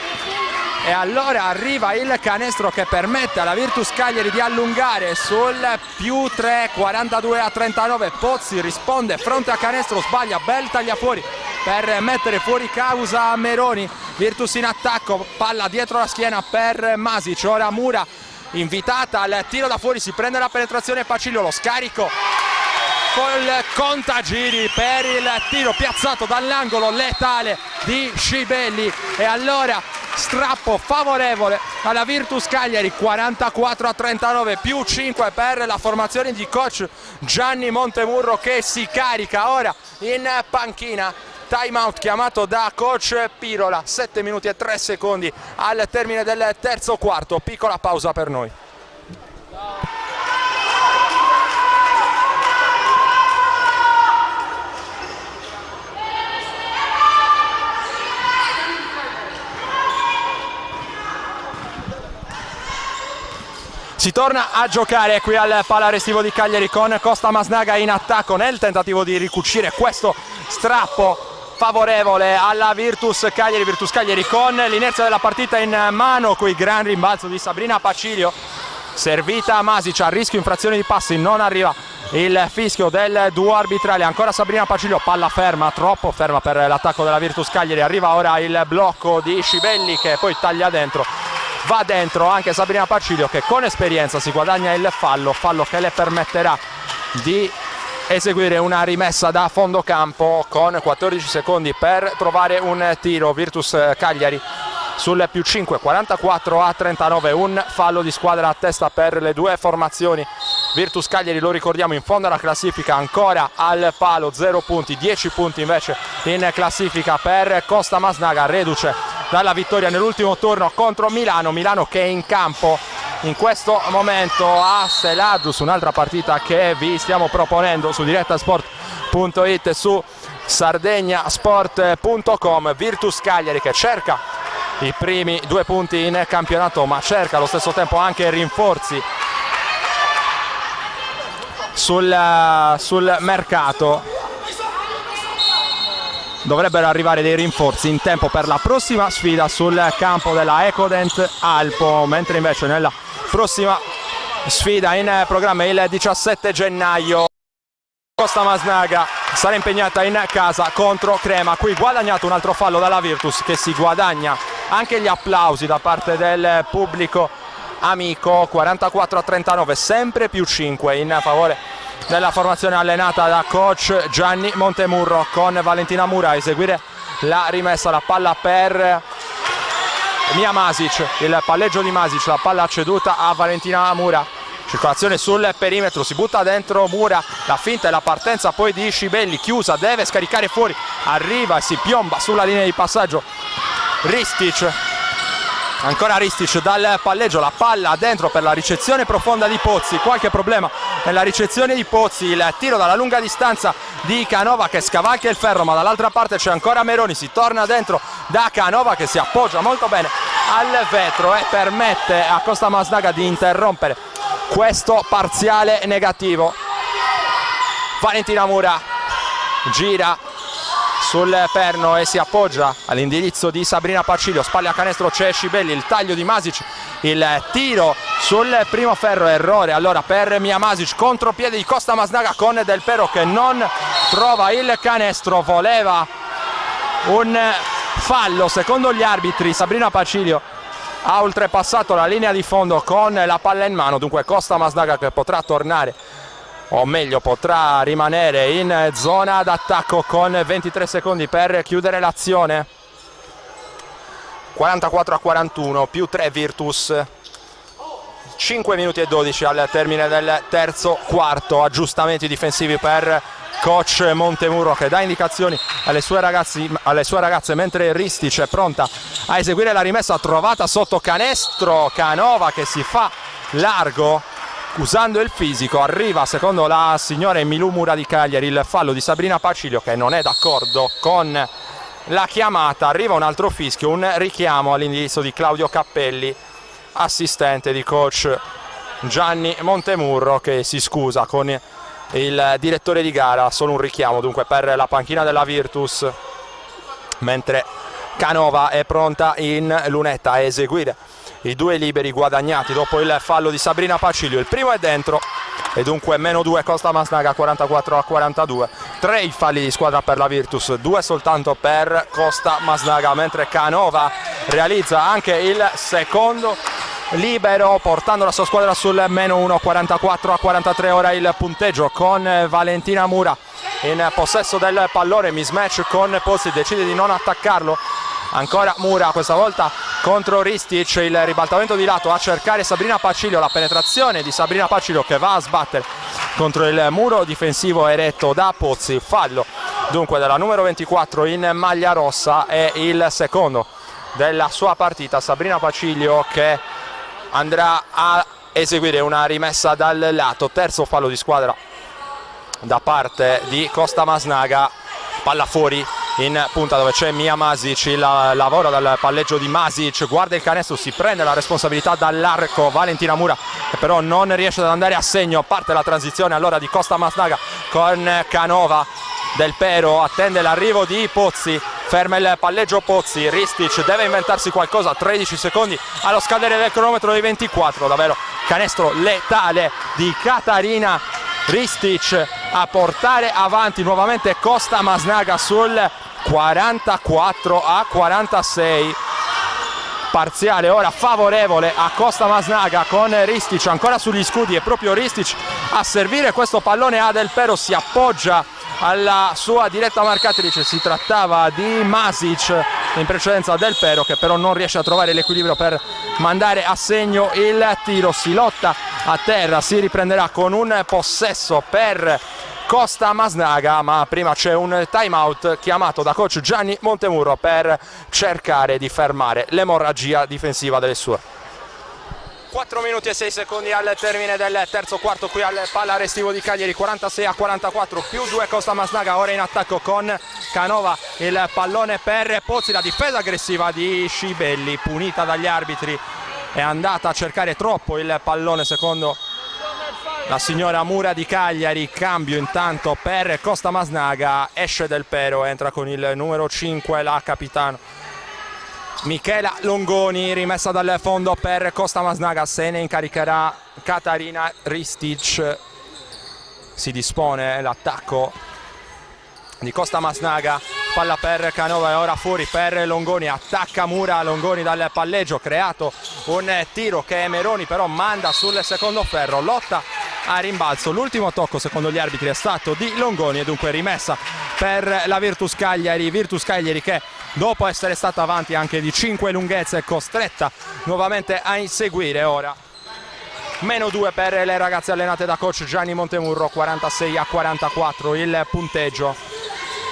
e allora arriva il canestro che permette alla Virtus Cagliari di allungare sul +3, 42-39. Pozzi risponde fronte a canestro, sbaglia, bel tagliafuori per mettere fuori causa Meroni. Virtus in attacco, palla dietro la schiena per Masic, ora Mura invitata al tiro da fuori, si prende la penetrazione Pacilio, lo scarico col contagiri per il tiro piazzato dall'angolo letale di Scibelli, e allora strappo favorevole alla Virtus Cagliari, 44-39, +5 per la formazione di coach Gianni Montemurro che si carica ora in panchina. Time out chiamato da coach Pirola, 7 minuti e 3 secondi al termine del terzo quarto, piccola pausa per noi. Si torna a giocare qui al Pala Restivo di Cagliari con Costa Masnaga in attacco nel tentativo di ricucire questo strappo favorevole alla Virtus Cagliari con l'inerzia della partita in mano, qui gran rimbalzo di Sabrina Pacilio, servita a Masic, a rischio infrazione di passi, non arriva il fischio del duo arbitrale. Ancora Sabrina Pacilio, palla ferma, troppo ferma per l'attacco della Virtus Cagliari, arriva ora il blocco di Scibelli che poi taglia dentro. Va dentro anche Sabrina Pacilio che con esperienza si guadagna il fallo che le permetterà di eseguire una rimessa da fondo campo con 14 secondi per trovare un tiro. Virtus Cagliari sul +5, 44-39, un fallo di squadra a testa per le due formazioni. Virtus Cagliari, lo ricordiamo, in fondo alla classifica, ancora al palo, 0 punti, 10 punti invece in classifica per Costa Masnaga, reduce dalla vittoria nell'ultimo turno contro Milano che è in campo in questo momento a Seladus, un'altra partita che vi stiamo proponendo su direttasport.it e su sardegnasport.com. Virtus Cagliari che cerca i primi 2 punti in campionato, ma cerca allo stesso tempo anche rinforzi sul mercato. Dovrebbero arrivare dei rinforzi in tempo per la prossima sfida sul campo della Ecodent Alpo, mentre invece nella prossima sfida in programma il 17 gennaio Costa Masnaga sarà impegnata in casa contro Crema. Qui guadagnato un altro fallo dalla Virtus che si guadagna anche gli applausi da parte del pubblico amico. 44-39, sempre +5 in favore della formazione allenata da coach Gianni Montemurro, con Valentina Mura a eseguire la rimessa, la palla per Mia Masic, il palleggio di Masic, la palla ceduta a Valentina Mura, circolazione sul perimetro, si butta dentro Mura, la finta e la partenza poi di Scibelli, chiusa, deve scaricare fuori, arriva e si piomba sulla linea di passaggio Ristic. Ancora Ristic dal palleggio, la palla dentro per la ricezione profonda di Pozzi, qualche problema nella ricezione di Pozzi, il tiro dalla lunga distanza di Canova che scavalca il ferro, ma dall'altra parte c'è ancora Meroni, si torna dentro da Canova che si appoggia molto bene al vetro e permette a Costa Masnaga di interrompere questo parziale negativo. Valentina Mura gira sul perno e si appoggia all'indirizzo di Sabrina Pacilio, spalle a canestro c'è Scibelli, il taglio di Masic, il tiro sul primo ferro, errore allora per Mia Masic, contropiede di Costa Masnaga con Del Pero che non trova il canestro, voleva un fallo secondo gli arbitri. Sabrina Pacilio ha oltrepassato la linea di fondo con la palla in mano, dunque Costa Masnaga che potrà tornare o meglio potrà rimanere in zona d'attacco con 23 secondi per chiudere l'azione. 44-41 più 3 Virtus, 5 minuti e 12 al termine del terzo quarto. Aggiustamenti difensivi per coach Montemurro, che dà indicazioni alle sue ragazze, mentre Ristic è pronta a eseguire la rimessa trovata sotto canestro. Canova che si fa largo usando il fisico. Arriva, secondo la signora Emilù Mura di Cagliari, il fallo di Sabrina Pacilio, che non è d'accordo con la chiamata. Arriva un altro fischio, un richiamo all'indirizzo di Claudio Cappelli, assistente di coach Gianni Montemurro, che si scusa con il direttore di gara. Solo un richiamo dunque per la panchina della Virtus, mentre Canova è pronta in lunetta a eseguire i 2 liberi guadagnati dopo il fallo di Sabrina Pacilio. Il primo è dentro e dunque -2 Costa Masnaga, 44-42. 3 i falli di squadra per la Virtus, 2 soltanto per Costa Masnaga, mentre Canova realizza anche il secondo libero portando la sua squadra sul -1. 44-43 ora il punteggio, con Valentina Mura in possesso del pallone. Mismatch con Pozzi, decide di non attaccarlo. Ancora Mura, questa volta contro Ristic, il ribaltamento di lato a cercare Sabrina Pacilio, la penetrazione di Sabrina Pacilio che va a sbattere contro il muro difensivo eretto da Pozzi. Fallo dunque della numero 24 in maglia rossa, è il secondo della sua partita. Sabrina Pacilio che andrà a eseguire una rimessa dal lato. Terzo fallo di squadra da parte di Costa Masnaga. Palla fuori in punta dove c'è Mia Masic, il lavoro dal palleggio di Masic, guarda il canestro, si prende la responsabilità dall'arco Valentina Mura, che però non riesce ad andare a segno. Parte la transizione allora di Costa Masnaga con Canova. Del Pero attende l'arrivo di Pozzi, ferma il palleggio Pozzi. Ristic deve inventarsi qualcosa, 13 secondi allo scadere del cronometro dei 24. Davvero canestro letale di Katarina Ristic a portare avanti nuovamente Costa Masnaga sul 44-46. Parziale ora favorevole a Costa Masnaga, con Ristic ancora sugli scudi, e proprio Ristic a servire questo pallone a Del Pero. Si appoggia alla sua diretta marcatrice, si trattava di Masic in precedenza Del Pero, che però non riesce a trovare l'equilibrio per mandare a segno il tiro. Si lotta a terra, si riprenderà con un possesso per Costa Masnaga, ma prima c'è un time out chiamato da coach Gianni Montemurro per cercare di fermare l'emorragia difensiva delle sue. 4 minuti e 6 secondi al termine del terzo quarto qui al Pala Restivo di Cagliari. 46-44 più 2 Costa Masnaga ora in attacco con Canova. Il pallone per Pozzi, la difesa aggressiva di Scibelli punita dagli arbitri, è andata a cercare troppo il pallone secondo la signora Mura di Cagliari. Cambio intanto per Costa Masnaga, esce Del Pero, entra con il numero 5 la capitano Michela Longoni. Rimessa dal fondo per Costa Masnaga, se ne incaricherà Katarina Ristic. Si dispone l'attacco di Costa Masnaga, palla per Canova e ora fuori per Longoni. Attacca Mura, Longoni dal palleggio, creato un tiro che Meroni però manda sul secondo ferro. Lotta a rimbalzo, l'ultimo tocco secondo gli arbitri è stato di Longoni e dunque rimessa per la Virtus Cagliari. Virtus Cagliari che dopo essere stata avanti anche di 5 lunghezze è costretta nuovamente a inseguire ora. -2 per le ragazze allenate da coach Gianni Montemurro, 46-44 il punteggio.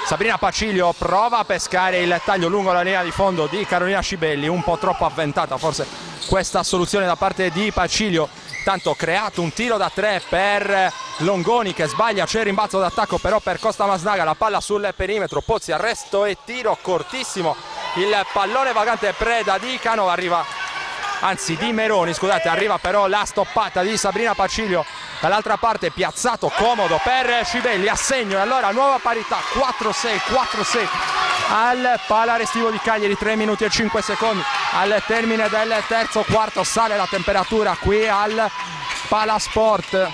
Sabrina Pacilio prova a pescare il taglio lungo la linea di fondo di Carolina Scibelli, un po' troppo avventata forse questa soluzione da parte di Pacilio. Tanto creato un tiro da 3 per Longoni che sbaglia, c'è il rimbalzo d'attacco però per Costa Masnaga, la palla sul perimetro, Pozzi arresto e tiro cortissimo, il pallone vagante preda di Canova, di Meroni scusate, arriva però la stoppata di Sabrina Pacilio dall'altra parte, piazzato comodo per Scibelli, a segno e allora nuova parità, 4-6 al Pala Restivo di Cagliari. 3 minuti e 5 secondi al termine del terzo quarto, sale la temperatura qui al Pala Sport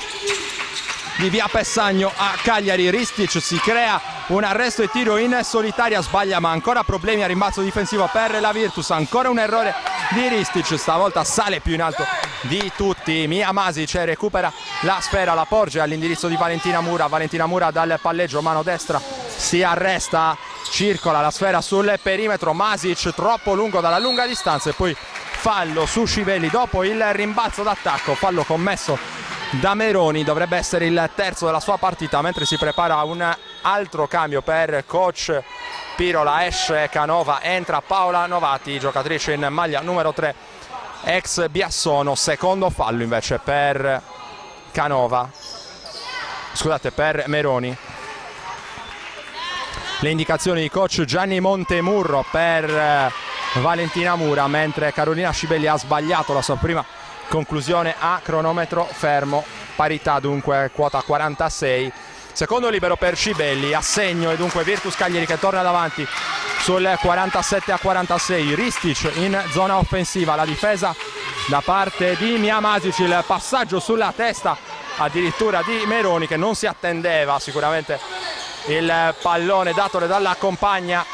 di via Pessagno a Cagliari. Ristic si crea un arresto e tiro in solitaria, sbaglia ma ancora problemi a rimbalzo difensivo per la Virtus, ancora un errore di Ristic, stavolta sale più in alto di tutti Mia Masic, recupera la sfera, la porge all'indirizzo di Valentina Mura dal palleggio, mano destra, si arresta, circola la sfera sul perimetro, Masic troppo lungo dalla lunga distanza e poi fallo su Scibelli dopo il rimbalzo d'attacco, fallo commesso da Meroni, dovrebbe essere il terzo della sua partita, mentre si prepara un altro cambio per coach Pirola. Esce Canova, entra Paola Novati, giocatrice in maglia numero 3, ex Biassono. Secondo fallo invece per Canova, scusate, per Meroni. Le indicazioni di coach Gianni Montemurro per Valentina Mura, mentre Carolina Scibelli ha sbagliato la sua prima conclusione a cronometro fermo, parità dunque, quota 46. Secondo libero per Scibelli, a segno, e dunque Virtus Cagliari che torna davanti sul 47-46. Ristic in zona offensiva, la difesa da parte di Mia Masic, il passaggio sulla testa addirittura di Meroni che non si attendeva sicuramente il pallone datole dalla compagna.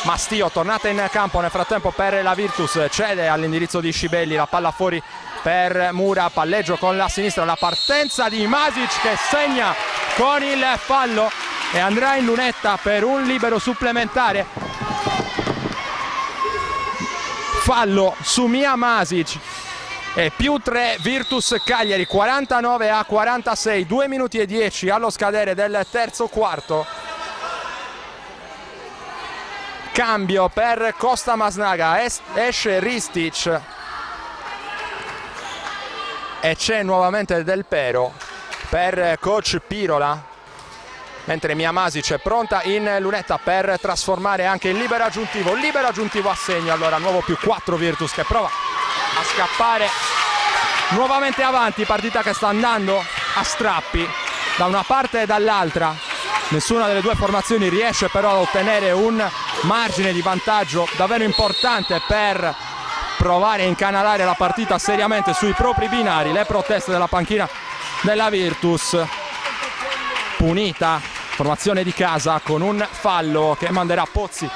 Mastio tornata in campo nel frattempo per la Virtus, cede all'indirizzo di Scibelli, la palla fuori per Mura, palleggio con la sinistra, la partenza di Masic che segna con il fallo e andrà in lunetta per un libero supplementare. Fallo su Mia Masic e più 3 Virtus Cagliari, 49-46, 2 minuti e 10 allo scadere del terzo quarto. Cambio per Costa Masnaga, esce Ristic e c'è nuovamente Del Pero per coach Pirola, mentre Mia Masic è pronta in lunetta per trasformare anche il libero aggiuntivo a segno. Allora nuovo più 4 Virtus che prova a scappare nuovamente avanti, partita che sta andando a strappi da una parte e dall'altra. Nessuna delle due formazioni riesce però ad ottenere un margine di vantaggio davvero importante per provare a incanalare la partita seriamente sui propri binari. Le proteste della panchina della Virtus, punita formazione di casa con un fallo che manderà Pozzi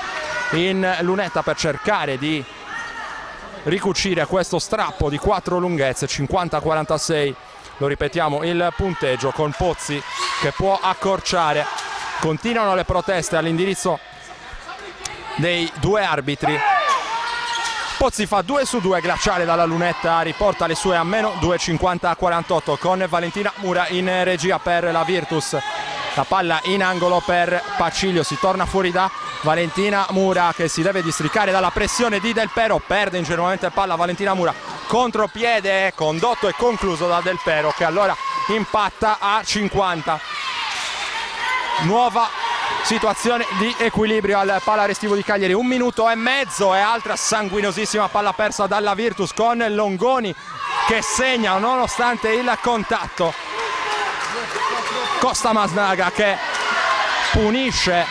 in lunetta per cercare di ricucire questo strappo di 4 lunghezze. 50-46, lo ripetiamo il punteggio, con Pozzi che può accorciare. Continuano le proteste all'indirizzo dei due arbitri. Pozzi fa 2 su 2, glaciale dalla lunetta, riporta le sue a meno 2,50-48 con Valentina Mura in regia per la Virtus. La palla in angolo per Paciglio, si torna fuori da Valentina Mura che si deve districare dalla pressione di Del Pero, perde ingenuamente palla Valentina Mura, contropiede condotto e concluso da Del Pero che allora impatta a 50. Nuova situazione di equilibrio al pala restivo di Cagliari, 1 minuto e mezzo e altra sanguinosissima palla persa dalla Virtus con Longoni che segna nonostante il contatto. Costa Masnaga che punisce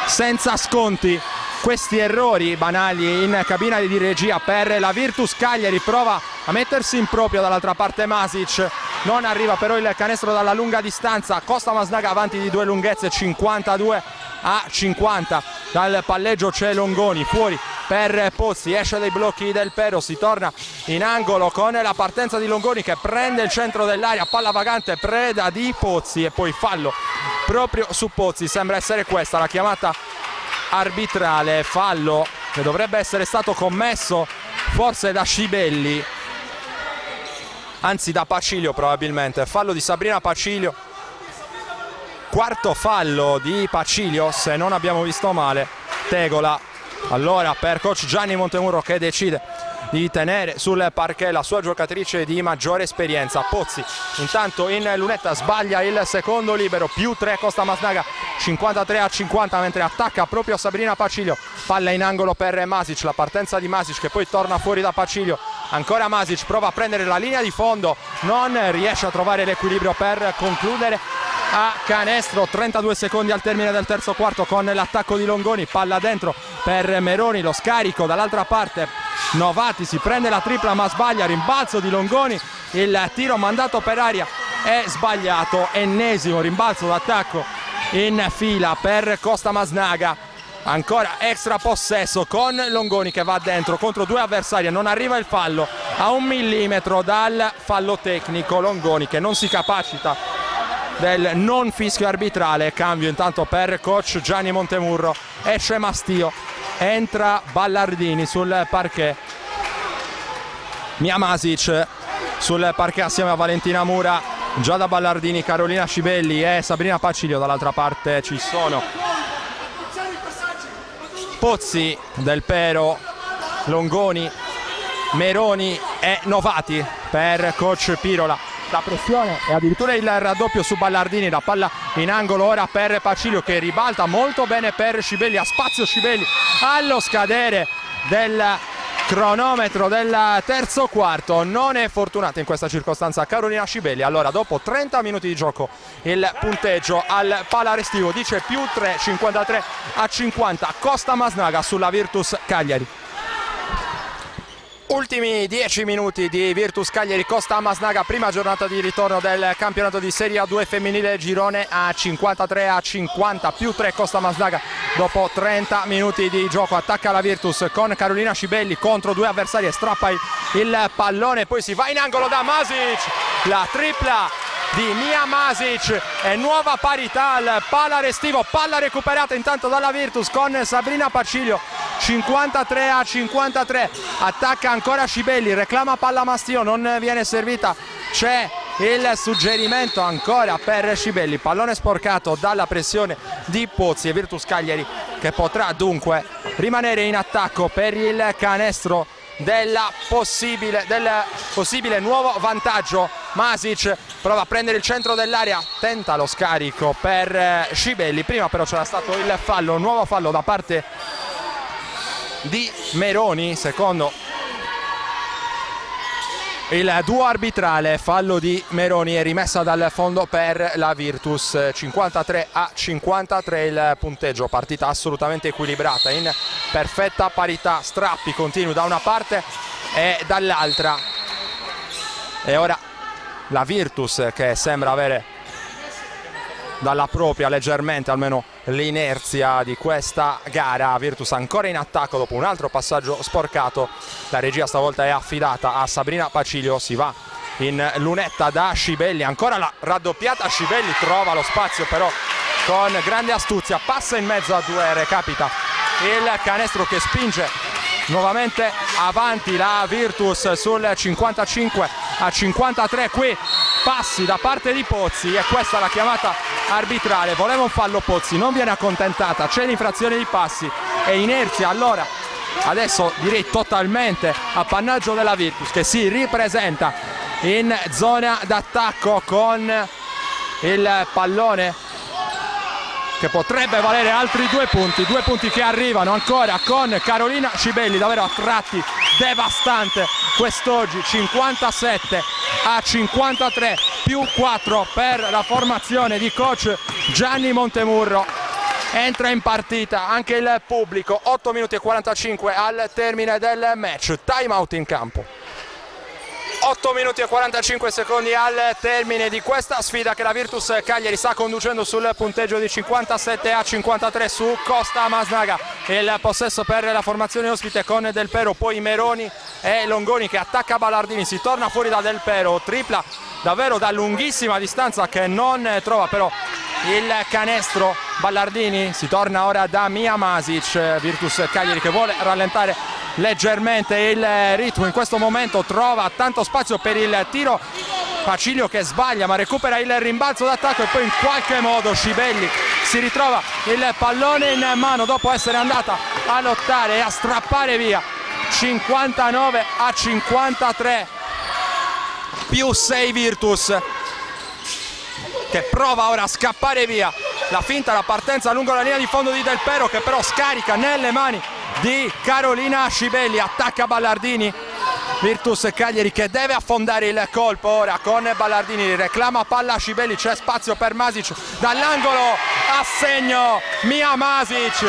senza sconti questi errori banali in cabina di regia per la Virtus Cagliari. Prova a mettersi in proprio dall'altra parte Masic, non arriva però il canestro dalla lunga distanza. Costa Masnaga avanti di 2 lunghezze, 52-50. Dal palleggio c'è Longoni, fuori per Pozzi, esce dai blocchi Del Pero, si torna in angolo con la partenza di Longoni che prende il centro dell'area, palla vagante, preda di Pozzi e poi fallo proprio su Pozzi. Sembra essere questa la chiamata arbitrale, fallo che dovrebbe essere stato commesso forse da Scibelli, anzi da Paciglio probabilmente. Fallo di Sabrina Paciglio, quarto fallo di Paciglio se non abbiamo visto male. Tegola allora per coach Gianni Montemurro che decide di tenere sul parquet la sua giocatrice di maggiore esperienza. Pozzi intanto in lunetta sbaglia il secondo libero, più 3 Costa Masnaga, 53-50, mentre attacca proprio Sabrina Paciglio. Palla in angolo per Masic, la partenza di Masic che poi torna fuori da Paciglio. Ancora Masic, prova a prendere la linea di fondo, non riesce a trovare l'equilibrio per concludere a canestro. 32 secondi al termine del terzo quarto con l'attacco di Longoni, palla dentro per Meroni, lo scarico dall'altra parte. Novati si prende la tripla ma sbaglia, rimbalzo di Longoni, il tiro mandato per aria è sbagliato. Ennesimo rimbalzo d'attacco in fila per Costa Masnaga. Ancora extra possesso con Longoni che va dentro contro 2 avversari, non arriva il fallo a 1 millimetro dal fallo tecnico. Longoni che non si capacita del non fischio arbitrale. Cambio intanto per coach Gianni Montemurro, esce Mastio, entra Ballardini sul parquet, Mia Masic sul parquet assieme a Valentina Mura, Giada Ballardini, Carolina Scibelli e Sabrina Pacilio. Dall'altra parte ci sono Pozzi, Del Pero, Longoni, Meroni e Novati per coach Pirola. La pressione e addirittura il raddoppio su Ballardini, la palla in angolo ora per Pacilio che ribalta molto bene per Scibelli, a spazio Scibelli allo scadere del cronometro del terzo quarto. Non è fortunata in questa circostanza Carolina Scibelli. Allora dopo 30 minuti di gioco il punteggio al Pala Restivo dice +3, 53-50, Costa Masnaga sulla Virtus Cagliari. Ultimi 10 minuti di Virtus Cagliari Costa Masnaga, prima giornata di ritorno del campionato di Serie A2 femminile, girone a 53-50, +3 Costa Masnaga dopo 30 minuti di gioco. Attacca la Virtus con Carolina Scibelli contro 2 avversari e strappa il pallone, poi si va in angolo da Masic, la tripla di Mia Masic e nuova parità al Pala Restivo. Palla recuperata intanto dalla Virtus con Sabrina Pacilio, 53-53, attacca ancora Scibelli, reclama palla Mastio, non viene servita, c'è il suggerimento ancora per Scibelli, pallone sporcato dalla pressione di Pozzi e Virtus Cagliari che potrà dunque rimanere in attacco per il canestro del possibile nuovo vantaggio. Masic prova a prendere il centro dell'area, tenta lo scarico per Scibelli, prima però c'era stato il fallo, nuovo fallo da parte di Meroni, secondo il duo arbitrale, fallo di Meroni e rimessa dal fondo per la Virtus. 53-53 il punteggio, partita assolutamente equilibrata, in perfetta parità, strappi continui da una parte e dall'altra, e ora la Virtus che sembra avere dalla propria leggermente almeno l'inerzia di questa gara. Virtus ancora in attacco dopo un altro passaggio sporcato, la regia stavolta è affidata a Sabrina Pacilio, si va in lunetta da Scibelli, ancora la raddoppiata Scibelli, trova lo spazio però con grande astuzia, passa in mezzo a 2, recapita il canestro che spinge nuovamente avanti la Virtus sul 55-53. Qui passi da parte di Pozzi e questa è la chiamata arbitrale, voleva un fallo Pozzi, non viene accontentata, c'è l'infrazione di passi e inerzia. Allora adesso direi totalmente appannaggio della Virtus che si ripresenta in zona d'attacco con il pallone che potrebbe valere altri 2 punti che arrivano ancora con Carolina Scibelli, davvero a tratti devastante quest'oggi. 57-53, +4 per la formazione di coach Gianni Montemurro. Entra in partita anche il pubblico. 8 minuti e 45 al termine del match, time out in campo. 8 minuti e 45 secondi al termine di questa sfida che la Virtus Cagliari sta conducendo sul punteggio di 57-53 su Costa Masnaga. Il possesso per la formazione ospite con Del Pero, poi Meroni e Longoni che attacca Ballardini, si torna fuori da Del Pero, tripla davvero da lunghissima distanza che non trova però il canestro. Ballardini, si torna ora da Mia Masic, Virtus Cagliari che vuole rallentare leggermente il ritmo in questo momento, trova tanto spazio per il tiro Pacilio che sbaglia ma recupera il rimbalzo d'attacco e poi in qualche modo Scibelli si ritrova il pallone in mano dopo essere andata a lottare e a strappare via. 59-53, +6 Virtus che prova ora a scappare via, la finta, la partenza lungo la linea di fondo di Del Pero che però scarica nelle mani di Carolina Scibelli, attacca Ballardini. Virtus Cagliari che deve affondare il colpo ora con Ballardini, reclama palla Scibelli, c'è spazio per Masic dall'angolo, a segno Mia Masic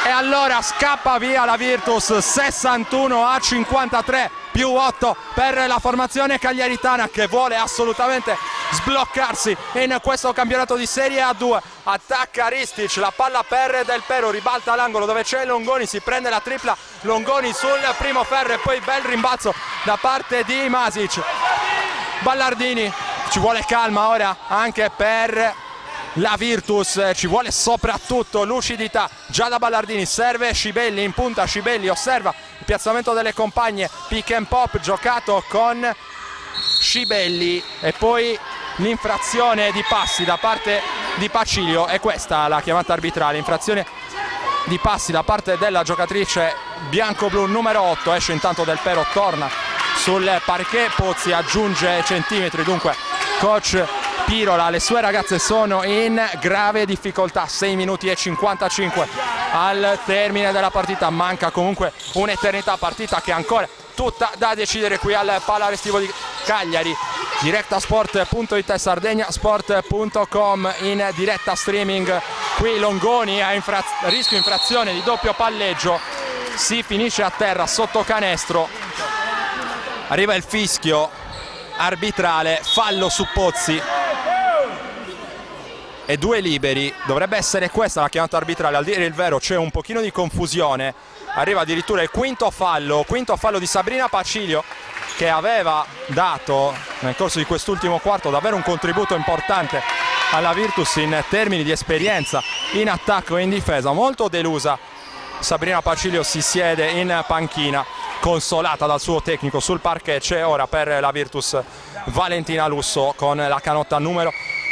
e allora scappa via la Virtus. 61-53, +8 per la formazione cagliaritana che vuole assolutamente sbloccarsi in questo campionato di Serie A2. Attacca Ristic, la palla per Del Pero, ribalta l'angolo dove c'è Longoni, si prende la tripla Longoni sul primo ferro e poi bel rimbalzo da parte di Masic. Ballardini, ci vuole calma ora anche per la Virtus, ci vuole soprattutto lucidità già da Ballardini. Serve Scibelli in punta, Scibelli osserva il piazzamento delle compagne, pick and pop giocato con Scibelli e poi l'infrazione di passi da parte di Pacilio. E questa la chiamata arbitrale, infrazione di passi da parte della giocatrice bianco-blu numero 8. Esce intanto Del Pero, torna sul parquet, Pozzi aggiunge centimetri, dunque coach Pirola, le sue ragazze sono in grave difficoltà. 6 minuti e 55 al termine della partita, manca comunque un'eternità, partita che è ancora tutta da decidere qui al Palarestivo di Cagliari. Direttasport.it e sardegnasport.com in diretta streaming. Qui Longoni a rischio infrazione di doppio palleggio, si finisce a terra sotto canestro, arriva il fischio arbitrale, fallo su Pozzi e 2 liberi. Dovrebbe essere questa la chiamata arbitrale, al dire il vero c'è un pochino di confusione. Arriva addirittura il quinto fallo di Sabrina Pacilio, che aveva dato nel corso di quest'ultimo quarto davvero un contributo importante alla Virtus in termini di esperienza in attacco e in difesa. Molto delusa Sabrina Pacilio si siede in panchina, consolata dal suo tecnico sul parquet. C'è ora per la Virtus Valentina Lusso con la canotta numero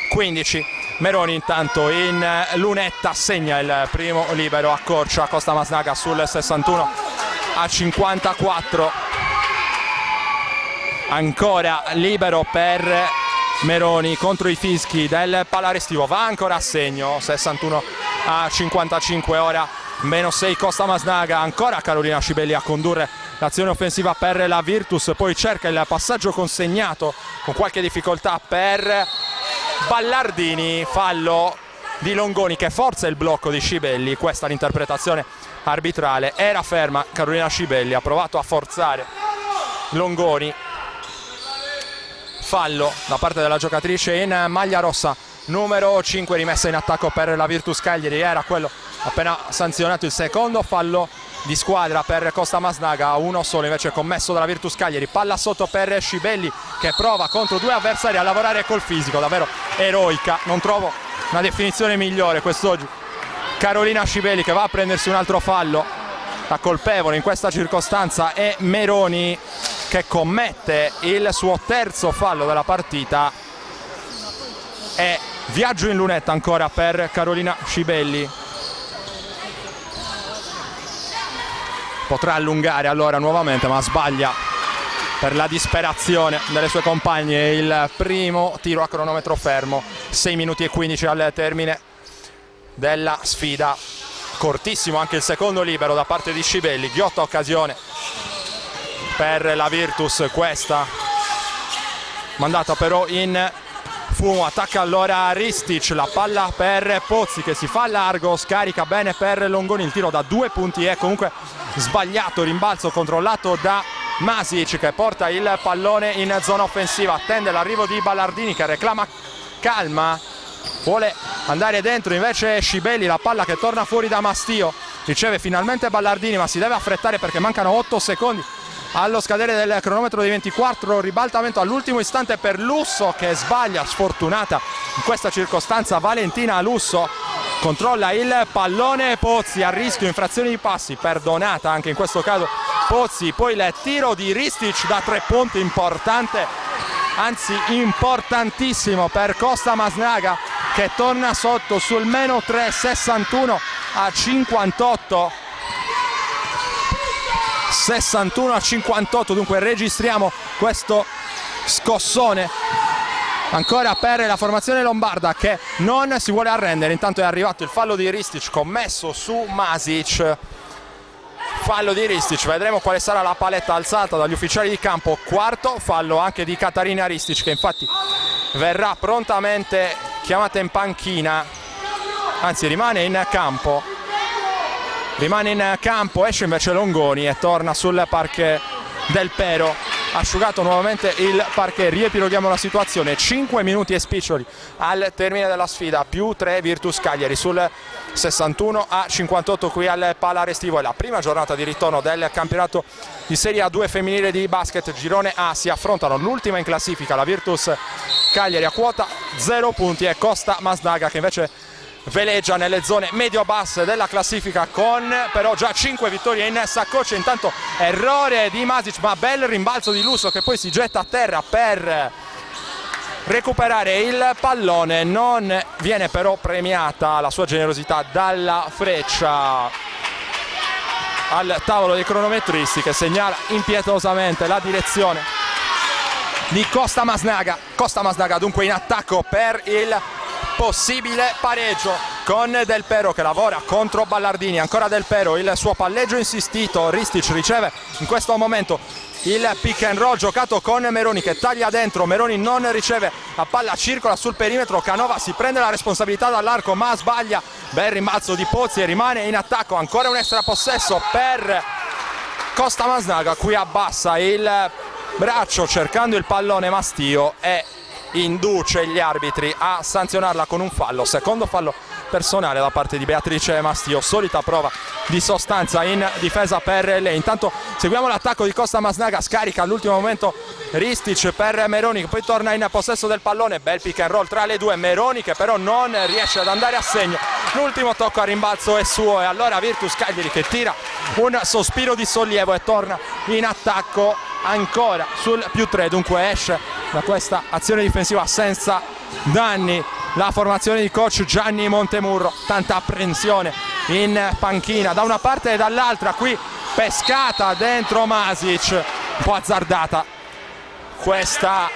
15. Meroni intanto in lunetta segna il primo libero, accorcia Costa Masnaga sul 61 a 54. Ancora libero per Meroni contro i fischi del Palarestivo, va ancora a segno, 61 a 55. Ora meno 6 Costa Masnaga, ancora Carolina Scibelli a condurre l'azione offensiva per la Virtus, poi cerca il passaggio consegnato con qualche difficoltà per Ballardini, fallo di Longoni che forza il blocco di Scibelli. Questa è l'interpretazione arbitrale, era ferma Carolina Scibelli, ha provato a forzare Longoni. Fallo da parte della giocatrice in maglia rossa numero 5, rimessa in attacco per la Virtus Cagliari, era quello appena sanzionato, il secondo fallo di squadra per Costa Masnaga, uno solo invece commesso dalla Virtus Cagliari. Palla sotto per Scibelli che prova contro 2 avversari a lavorare col fisico, davvero eroica, non trovo una definizione migliore quest'oggi. Carolina Scibelli che va a prendersi un altro fallo, la colpevole in questa circostanza è Meroni che commette il suo terzo fallo della partita e viaggio in lunetta ancora per Carolina Scibelli. Potrà allungare allora nuovamente, ma sbaglia per la disperazione delle sue compagne. Il primo tiro a cronometro fermo, 6 minuti e 15 al termine della sfida. Cortissimo anche il secondo libero da parte di Scibelli, ghiotta occasione per la Virtus, questa mandata però in fumo. Attacca allora Ristic, la palla per Pozzi che si fa largo, scarica bene per Longoni, il tiro da 2 punti è comunque sbagliato, rimbalzo controllato da Masic che porta il pallone in zona offensiva, attende l'arrivo di Ballardini che reclama calma, vuole andare dentro invece Scibelli, la palla che torna fuori da Mastio, riceve finalmente Ballardini ma si deve affrettare perché mancano 8 secondi allo scadere del cronometro di 24. Ribaltamento all'ultimo istante per Lusso che sbaglia, sfortunata in questa circostanza Valentina Lusso, controlla il pallone Pozzi, a rischio infrazione di passi, perdonata anche in questo caso Pozzi. Poi il tiro di Ristic da 3 punti importante, anzi importantissimo per Costa Masnaga che torna sotto sul meno 3, 61 a 58. 61 a 58, dunque registriamo questo scossone ancora per la formazione lombarda che non si vuole arrendere. Intanto è arrivato il fallo di Ristic commesso su Masic, fallo di Ristic, vedremo quale sarà la paletta alzata dagli ufficiali di campo. Quarto fallo anche di Katarina Ristic che infatti verrà prontamente chiamata in panchina, anzi rimane in campo, esce invece Longoni e torna sul parquet Del Pero. asciugato nuovamente il parquet. Riepiloghiamo la situazione, 5 minuti e spiccioli al termine della sfida, più 3 Virtus Cagliari sul 61-58 qui al Pala Restivo. È la prima giornata di ritorno del campionato di Serie A2 femminile di basket, girone A. Si affrontano l'ultima in classifica, la Virtus Cagliari a quota 0 punti e Costa Masnaga che invece veleggia nelle zone medio-basse della classifica con però già 5 vittorie in saccoccia. Intanto errore di Masic, ma bel rimbalzo di Lusso che poi si getta a terra per recuperare il pallone. Non viene però premiata la sua generosità dalla Freccia al tavolo dei cronometristi, che segnala impietosamente la direzione di Costa Masnaga. Costa Masnaga dunque in attacco per il possibile pareggio con Del Pero che lavora contro Ballardini. Ancora Del Pero, il suo palleggio insistito. Ristic riceve in questo momento il pick and roll giocato con Meroni che taglia dentro. Meroni non riceve la palla, circola sul perimetro. Canova si prende la responsabilità dall'arco ma sbaglia. Bel rimbalzo di Pozzi e rimane in attacco. Ancora un extra possesso per Costa Masnaga. Qui abbassa il braccio cercando il pallone Mastio e induce gli arbitri a sanzionarla con un fallo, secondo fallo personale da parte di Beatrice Mastio. Solita prova di sostanza in difesa per lei. Intanto seguiamo l'attacco di Costa Masnaga, scarica all'ultimo momento Ristic per Meroni che poi torna in possesso del pallone. Bel pick and roll tra le due, Meroni che però non riesce ad andare a segno. L'ultimo tocco a rimbalzo è suo e allora Virtus Cagliari che tira un sospiro di sollievo e torna in attacco ancora sul più 3. Dunque esce da questa azione difensiva senza danni la formazione di coach Gianni Montemurro. Tanta apprensione in panchina da una parte e dall'altra. Qui pescata dentro Masic, un po' azzardata questa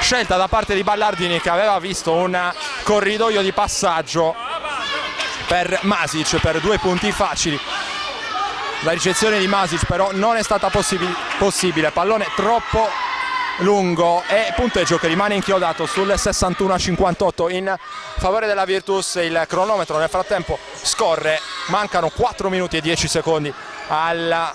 scelta da parte di Ballardini che aveva visto un corridoio di passaggio per Masic per 2 punti facili. La ricezione di Masic però non è stata possibile, pallone troppo lungo e punteggio che rimane inchiodato sul 61-58 in favore della Virtus. Il cronometro nel frattempo scorre, mancano 4 minuti e 10 secondi alla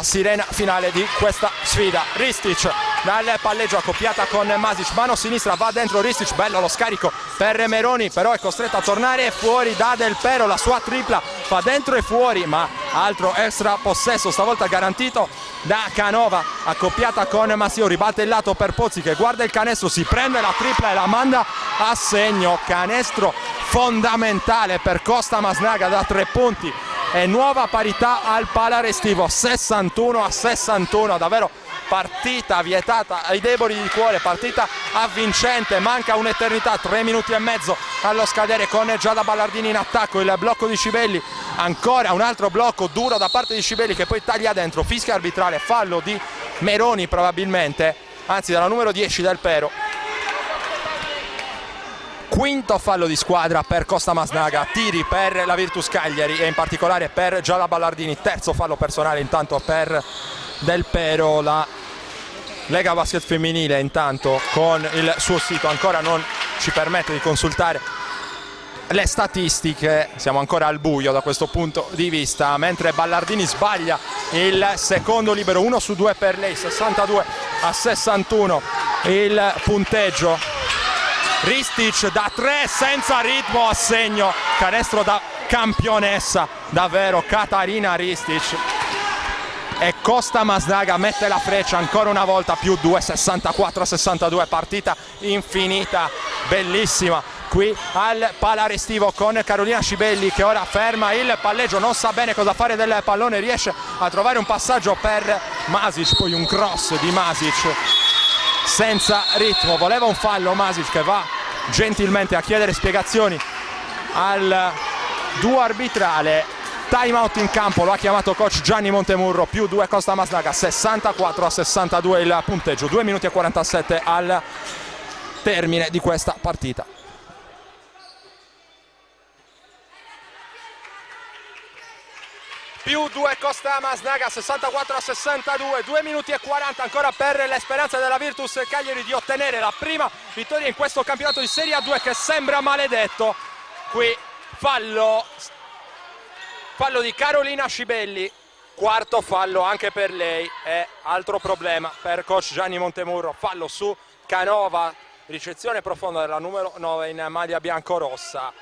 sirena finale di questa sfida. Ristic dal palleggio, accoppiata con Masic, mano sinistra, va dentro Ristic, bello lo scarico per Meroni, però è costretto a tornare fuori da Del Pero. La sua tripla fa dentro e fuori, ma altro extra possesso stavolta garantito da Canova, accoppiata con Massio. Ribatte il lato per Pozzi che guarda il canestro, si prende la tripla e la manda a segno. Canestro fondamentale per Costa Masnaga da 3 punti e nuova parità al Pala Restivo, 61-61. Davvero partita vietata ai deboli di cuore, partita avvincente. Manca un'eternità, 3 minuti e mezzo allo scadere con Giada Ballardini in attacco. Il blocco di Scibelli, ancora un altro blocco duro da parte di Scibelli che poi taglia dentro. Fischia arbitrale, fallo di Meroni probabilmente, anzi dalla numero 10 Del Pero. Quinto fallo di squadra per Costa Masnaga, tiri per la Virtus Cagliari e in particolare per Giada Ballardini. Terzo fallo personale intanto per Del Pero. La Lega Basket Femminile intanto con il suo sito ancora non ci permette di consultare le statistiche, siamo ancora al buio da questo punto di vista, mentre Ballardini sbaglia il secondo libero, 1 su 2 per lei, 62-61 il punteggio. Ristic da 3 senza ritmo a segno, canestro da campionessa davvero Catarina Ristic, e Costa Masnaga mette la freccia ancora una volta, più 2, 64-62, partita infinita, bellissima qui al Pala Restivo con Carolina Scibelli che ora ferma il palleggio, non sa bene cosa fare del pallone, riesce a trovare un passaggio per Masic, poi un cross di Masic senza ritmo. Voleva un fallo Masic che va gentilmente a chiedere spiegazioni al duo arbitrale. Time out in campo, lo ha chiamato coach Gianni Montemurro, più 2 Costa Masnaga, 64-62 il punteggio, 2 minuti e 47 al termine di questa partita. Più 2 Costa Masnaga, 64-62, 2 minuti e 40 ancora per le speranze della Virtus Cagliari di ottenere la prima vittoria in questo campionato di Serie A2 che sembra maledetto. Qui fallo di Carolina Scibelli, quarto fallo anche per lei, è altro problema per coach Gianni Montemurro. Fallo su Canova, ricezione profonda della numero 9 in maglia biancorossa.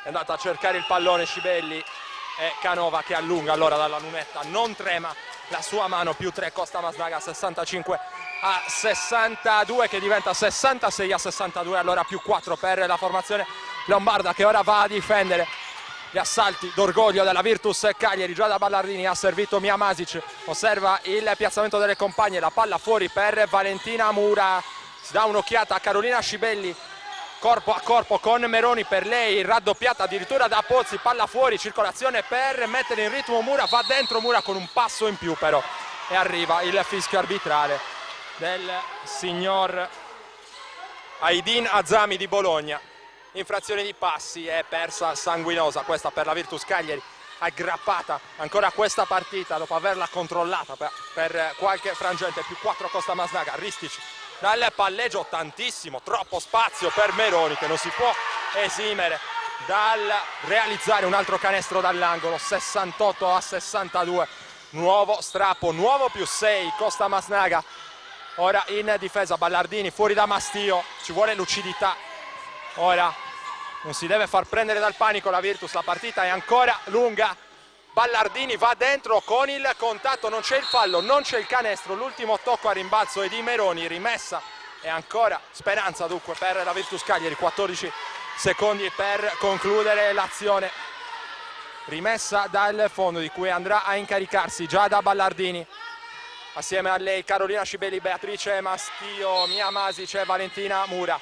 È andata a cercare il pallone Scibelli, e Canova che allunga allora dalla lunetta, non trema la sua mano. Più 3 Costa Masnaga, 65-62, che diventa 66-62, allora più 4 per la formazione lombarda, che ora va a difendere gli assalti d'orgoglio della Virtus Cagliari. Già da Ballardini ha servito Mia Masic, osserva il piazzamento delle compagne, la palla fuori per Valentina Mura, si dà un'occhiata a Carolina Scibelli, corpo a corpo con Meroni, per lei raddoppiata addirittura da Pozzi, palla fuori, circolazione per mettere in ritmo Mura, va dentro Mura con un passo in più però, e arriva il fischio arbitrale del signor Aidin Azami di Bologna. Infrazione di passi, è persa sanguinosa questa per la Virtus Cagliari, aggrappata ancora questa partita dopo averla controllata per qualche frangente. Più 4 Costa Masnaga, Ristic dal palleggio, tantissimo, troppo spazio per Meroni, che non si può esimere dal realizzare un altro canestro dall'angolo. 68-62, nuovo strappo, nuovo più 6 Costa Masnaga. Ora in difesa Ballardini, fuori da Mastio, ci vuole lucidità. Ora non si deve far prendere dal panico la Virtus, la partita è ancora lunga. Ballardini va dentro con il contatto, non c'è il fallo, non c'è il canestro, l'ultimo tocco a rimbalzo è di Meroni, rimessa e ancora speranza dunque per la Virtus Cagliari. 14 secondi per concludere l'azione, rimessa dal fondo di cui andrà a incaricarsi già da Ballardini, assieme a lei Carolina Scibelli, Beatrice Mastio, Mia Masic e Valentina Mura.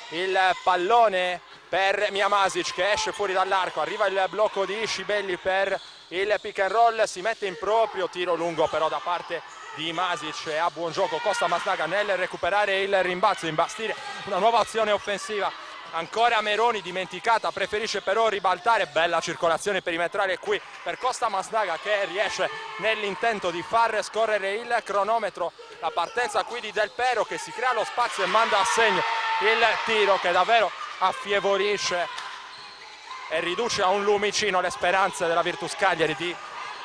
Il pallone per Mia Masic che esce fuori dall'arco, arriva il blocco di Scibelli per il pick and roll, si mette in proprio, tiro lungo però da parte di Masic, e a buon gioco Costa Masnaga nel recuperare il rimbalzo, imbastire una nuova azione offensiva. Ancora Meroni dimenticata, preferisce però ribaltare, bella circolazione perimetrale qui per Costa Masnaga, che riesce nell'intento di far scorrere il cronometro. La partenza qui di Del Pero, che si crea lo spazio e manda a segno il tiro, che davvero affievolisce e riduce a un lumicino le speranze della Virtus Cagliari di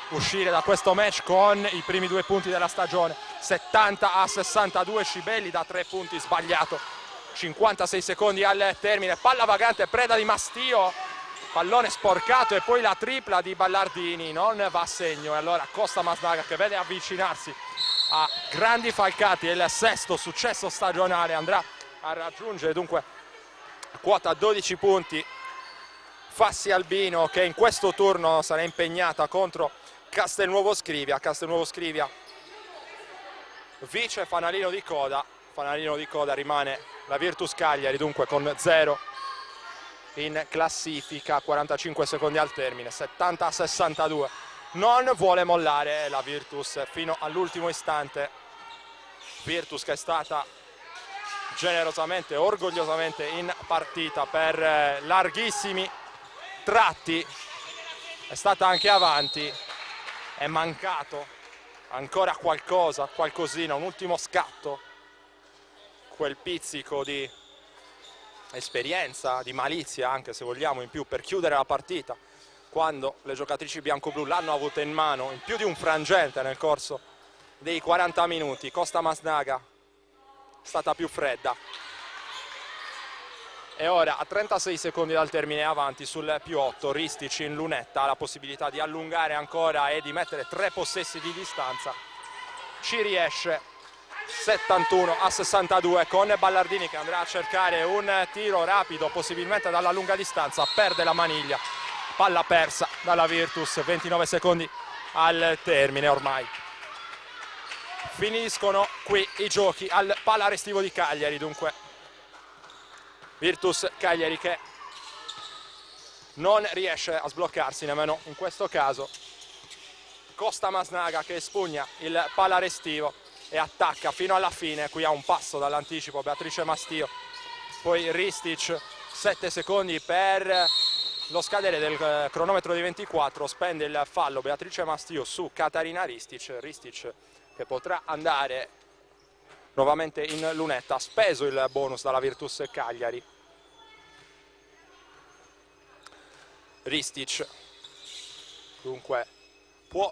uscire da questo match con i primi 2 punti della stagione. 70-62, Scibelli da 3 punti, sbagliato. 56 secondi al termine, palla vagante, preda di Mastio, pallone sporcato, e poi la tripla di Ballardini non va a segno. E allora Costa Masnaga, che vede avvicinarsi a grandi falcati il 6º successo stagionale, andrà a raggiungere dunque quota 12 punti. Fassi Albino, che in questo turno sarà impegnata contro Castelnuovo Scrivia. Castelnuovo Scrivia vice fanalino di coda, rimane la Virtus Cagliari dunque con 0 in classifica. 45 secondi al termine, 70-62, non vuole mollare la Virtus fino all'ultimo istante. Virtus che è stata generosamente, orgogliosamente in partita per larghissimi tratti, è stata anche avanti, è mancato ancora qualcosa, qualcosina, un ultimo scatto, quel pizzico di esperienza, di malizia anche se vogliamo in più, per chiudere la partita, quando le giocatrici bianco-blu l'hanno avuta in mano in più di un frangente nel corso dei 40 minuti. Costa Masnaga è stata più fredda, e ora a 36 secondi dal termine avanti sul più 8. Ristic in lunetta ha la possibilità di allungare ancora e di mettere 3 possessi di distanza, ci riesce. 71-62 con Ballardini che andrà a cercare un tiro rapido, possibilmente dalla lunga distanza, perde la maniglia, palla persa dalla Virtus. 29 secondi al termine ormai. Finiscono qui i giochi al Pala Restivo di Cagliari, dunque Virtus Cagliari che non riesce a sbloccarsi nemmeno in questo caso. Costa Masnaga che espugna il Pala Restivo e attacca fino alla fine, qui a un passo dall'anticipo Beatrice Mastio, poi Ristic. 7 secondi per lo scadere del cronometro di 24, spende il fallo Beatrice Mastio su Catarina Ristic. Ristic che potrà andare nuovamente in lunetta, ha speso il bonus dalla Virtus Cagliari. Ristic dunque può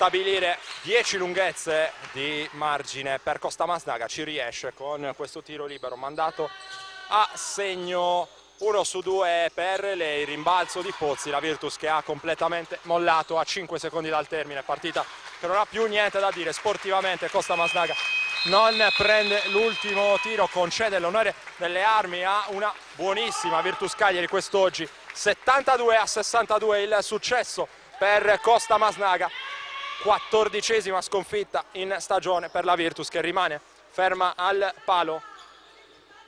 stabilire 10 lunghezze di margine per Costa Masnaga, ci riesce con questo tiro libero mandato a segno. 1 su 2 per lei, rimbalzo di Pozzi, la Virtus che ha completamente mollato a 5 secondi dal termine, partita che non ha più niente da dire sportivamente. Costa Masnaga non prende l'ultimo tiro, concede l'onore delle armi a una buonissima Virtus Cagliari quest'oggi. 72-62 il successo per Costa Masnaga, 14ª sconfitta in stagione per la Virtus che rimane ferma al palo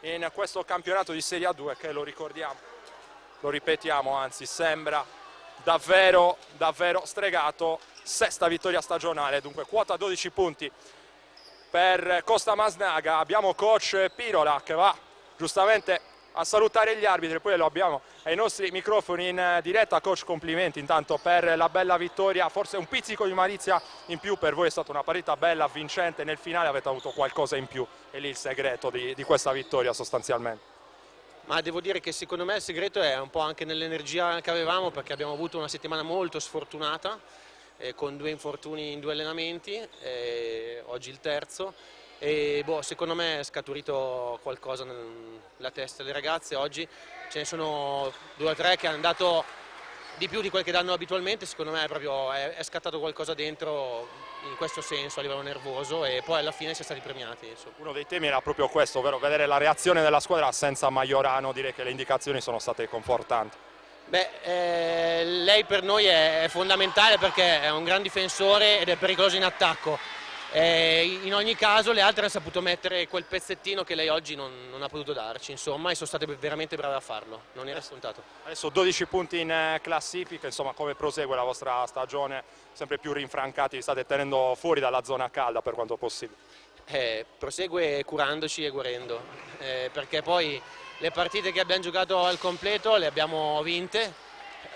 in questo campionato di Serie A2 che, lo ricordiamo, lo ripetiamo, anzi sembra davvero stregato. 6ª vittoria stagionale, dunque quota 12 punti per Costa Masnaga. Abbiamo coach Pirola che va giustamente a salutare gli arbitri, poi lo abbiamo ai nostri microfoni in diretta. Coach, complimenti intanto per la bella vittoria, forse un pizzico di malizia in più, per voi è stata una partita bella, vincente, nel finale avete avuto qualcosa in più, è lì il segreto di questa vittoria sostanzialmente. Ma devo dire che secondo me il segreto è un po' anche nell'energia che avevamo, perché abbiamo avuto una settimana molto sfortunata con 2 infortuni in 2 allenamenti, oggi il terzo. E secondo me è scaturito qualcosa nella testa delle ragazze. Oggi ce ne sono 2 o 3 che hanno dato di più di quel che danno abitualmente. Secondo me è scattato qualcosa dentro in questo senso a livello nervoso, e poi alla fine si è stati premiati, insomma. Uno dei temi era proprio questo, ovvero vedere la reazione della squadra senza Majorano. Direi che le indicazioni sono state confortanti. Lei per noi è fondamentale perché è un gran difensore ed è pericoloso in attacco. In ogni caso le altre hanno saputo mettere quel pezzettino che lei oggi non ha potuto darci, insomma, e sono state veramente brave a farlo, non era scontato. Adesso 12 punti in classifica, insomma, come prosegue la vostra stagione? Sempre più rinfrancati, vi state tenendo fuori dalla zona calda per quanto possibile. Prosegue curandoci e guarendo, perché poi le partite che abbiamo giocato al completo le abbiamo vinte.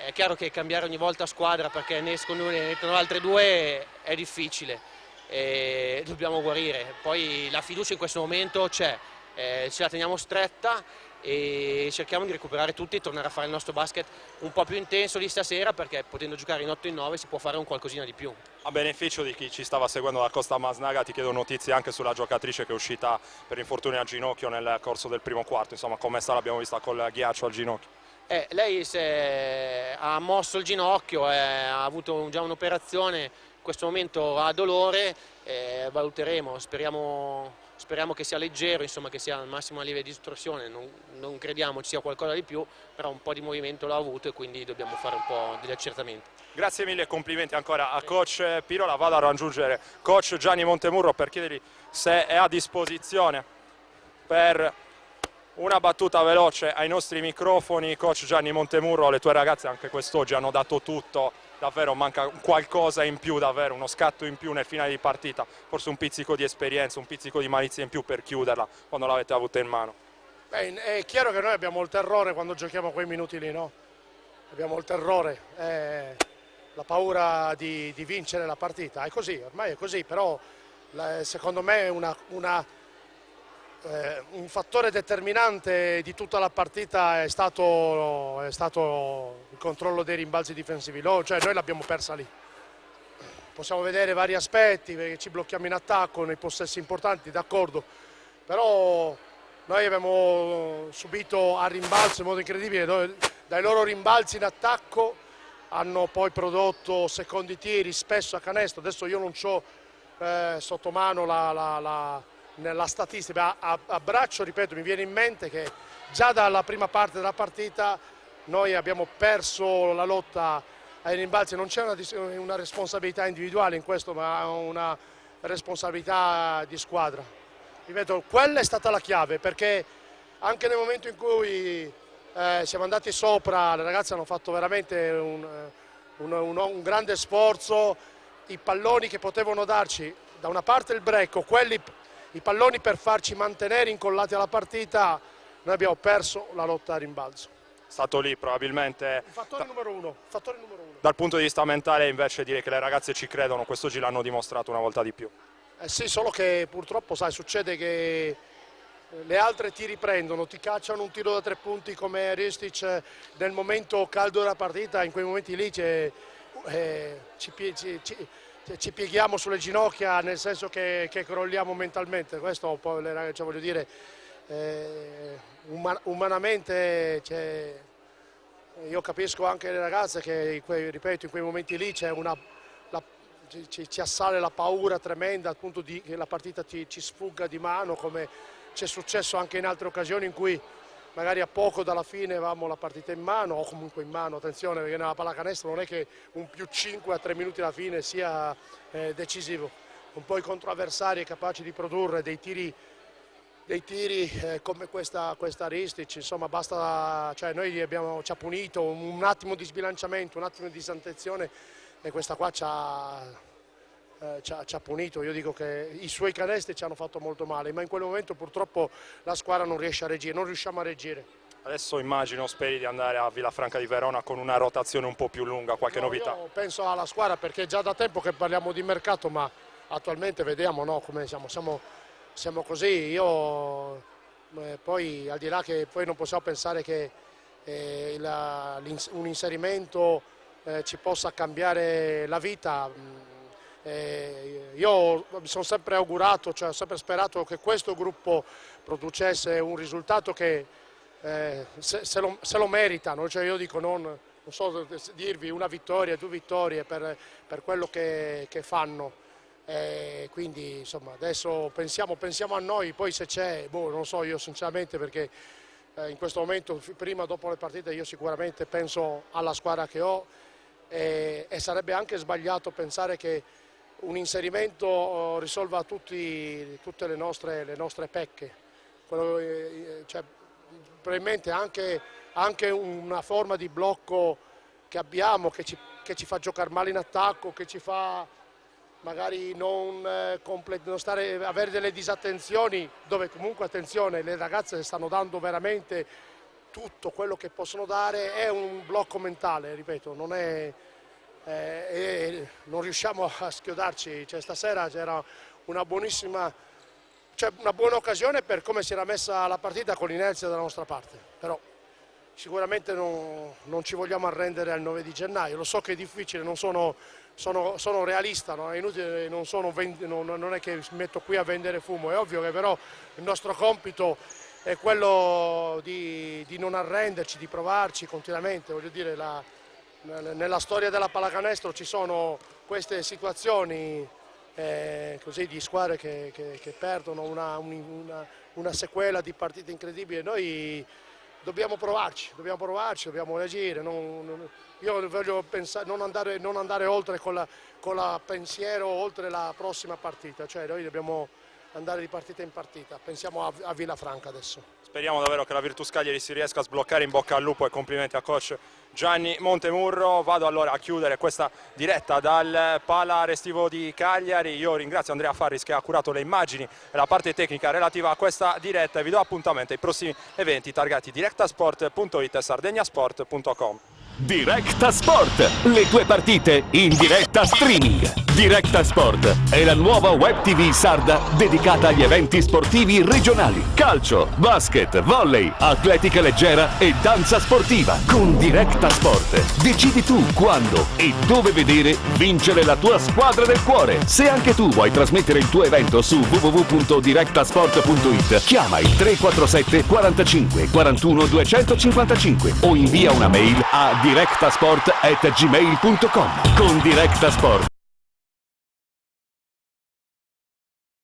È chiaro che cambiare ogni volta squadra perché ne escono due, ne entrano altre 2 è difficile. Dobbiamo guarire, poi la fiducia in questo momento c'è, ce la teniamo stretta e cerchiamo di recuperare tutti e tornare a fare il nostro basket un po' più intenso di stasera, perché potendo giocare in 8 in 9 si può fare un qualcosina di più. A beneficio di chi ci stava seguendo da Costa Masnaga, ti chiedo notizie anche sulla giocatrice che è uscita per infortunio al ginocchio nel corso del primo quarto, insomma, come sta, l'abbiamo vista col ghiaccio al ginocchio. Lei ha mosso il ginocchio, ha avuto già un'operazione, in questo momento ha dolore, valuteremo, speriamo che sia leggero, insomma, che sia al massimo a livello di distorsione, non crediamo ci sia qualcosa di più, però un po' di movimento l'ha avuto e quindi dobbiamo fare un po' degli accertamenti. Grazie mille e complimenti ancora a coach Pirola. Vado a raggiungere coach Gianni Montemurro per chiedergli se è a disposizione per una battuta veloce ai nostri microfoni. Coach Gianni Montemurro, le tue ragazze anche quest'oggi hanno dato tutto, davvero manca qualcosa in più, davvero uno scatto in più nel finale di partita, forse un pizzico di esperienza, un pizzico di malizia in più per chiuderla quando l'avete avuta in mano. È chiaro che noi abbiamo il terrore quando giochiamo quei minuti lì, no? Abbiamo il terrore, la paura di vincere la partita, è così, ormai è così, però secondo me è un fattore determinante di tutta la partita è stato il controllo dei rimbalzi difensivi, cioè noi l'abbiamo persa lì. Possiamo vedere vari aspetti, perché ci blocchiamo in attacco, nei possessi importanti, d'accordo, però noi abbiamo subito a rimbalzo in modo incredibile, dai loro rimbalzi in attacco hanno poi prodotto secondi tiri, spesso a canestro. Adesso io non ho sotto mano nella statistica, a braccio, ripeto, mi viene in mente che già dalla prima parte della partita noi abbiamo perso la lotta ai rimbalzi. Non c'è una responsabilità individuale in questo, ma una responsabilità di squadra. Ripeto, quella è stata la chiave, perché anche nel momento in cui siamo andati sopra, le ragazze hanno fatto veramente un grande sforzo. I palloni che potevano darci, da una parte il break, i palloni per farci mantenere incollati alla partita, noi abbiamo perso la lotta a rimbalzo. È stato lì probabilmente Il fattore numero uno. Dal punto di vista mentale invece direi che le ragazze ci credono, quest'oggi l'hanno dimostrato una volta di più. Sì, solo che purtroppo sai, succede che le altre ti riprendono, ti cacciano un tiro da 3 punti come Ristic nel momento caldo della partita, in quei momenti lì ci pieghiamo sulle ginocchia, nel senso che crolliamo mentalmente. Questo un po' cioè, voglio dire, umanamente, cioè, io capisco anche le ragazze che, ripeto, in quei momenti lì c'è ci assale la paura tremenda, al punto che la partita ci sfugga di mano, come c'è successo anche in altre occasioni in cui magari a poco dalla fine avevamo la partita in mano, o comunque in mano, attenzione, perché nella pallacanestro non è che un +5 a 3 minuti alla fine sia decisivo. Un po' i controavversari capaci di produrre dei tiri come questa Ristic, insomma basta, cioè noi ci ha punito un attimo di sbilanciamento, un attimo di disattenzione, e questa qua ci ha punito. Io dico che i suoi canestri ci hanno fatto molto male, ma in quel momento purtroppo la squadra non riesce a reagire, non riusciamo a reagire. Adesso immagino speri di andare a Villafranca di Verona con una rotazione un po' più lunga, qualche novità? Io penso alla squadra, perché è già da tempo che parliamo di mercato, ma attualmente vediamo, no, come siamo così. Io poi, al di là che poi non possiamo pensare che un inserimento ci possa cambiare la vita. Io mi sono sempre augurato, cioè ho sempre sperato che questo gruppo producesse un risultato che se lo meritano, cioè io dico non so dirvi una vittoria, 2 vittorie per quello che fanno. Quindi insomma adesso pensiamo a noi, poi se c'è, non so io sinceramente, perché in questo momento, prima o dopo le partite, io sicuramente penso alla squadra che ho, e sarebbe anche sbagliato pensare che un inserimento risolva tutte le nostre pecche. Cioè, probabilmente anche una forma di blocco che abbiamo, che ci fa giocare male in attacco, che ci fa magari avere delle disattenzioni, dove comunque, attenzione, le ragazze stanno dando veramente tutto quello che possono dare. È un blocco mentale, ripeto, non riusciamo a schiodarci. Cioè, stasera c'era una buona occasione per come si era messa la partita, con l'inerzia dalla nostra parte, però sicuramente non ci vogliamo arrendere al 9 di gennaio. Lo so che è difficile, sono realista, no? È inutile, non è che mi metto qui a vendere fumo. È ovvio che però il nostro compito è quello di non arrenderci, di provarci continuamente. Voglio dire, nella storia della pallacanestro ci sono queste situazioni così di squadre che perdono, una sequela di partite incredibili. Noi dobbiamo provarci, dobbiamo reagire. Io voglio pensare, non andare oltre con la pensiero oltre la prossima partita, cioè noi dobbiamo andare di partita in partita. Pensiamo a Villafranca adesso. Speriamo davvero che la Virtus Cagliari si riesca a sbloccare. In bocca al lupo e complimenti a coach Gianni Montemurro. Vado allora a chiudere questa diretta dal Pala Restivo di Cagliari. Io ringrazio Andrea Farris che ha curato le immagini e la parte tecnica relativa a questa diretta, e vi do appuntamento ai prossimi eventi targati directasport.it e sardegnasport.com. Directa Sport, le tue partite in diretta streaming. Directa Sport è la nuova web TV sarda dedicata agli eventi sportivi regionali: calcio, basket, volley, atletica leggera e danza sportiva. Con Directa Sport decidi tu quando e dove vedere vincere la tua squadra del cuore. Se anche tu vuoi trasmettere il tuo evento su www.directasport.it, chiama il 347 45 41 255 o invia una mail a directasport@gmail.com. Con Directa Sport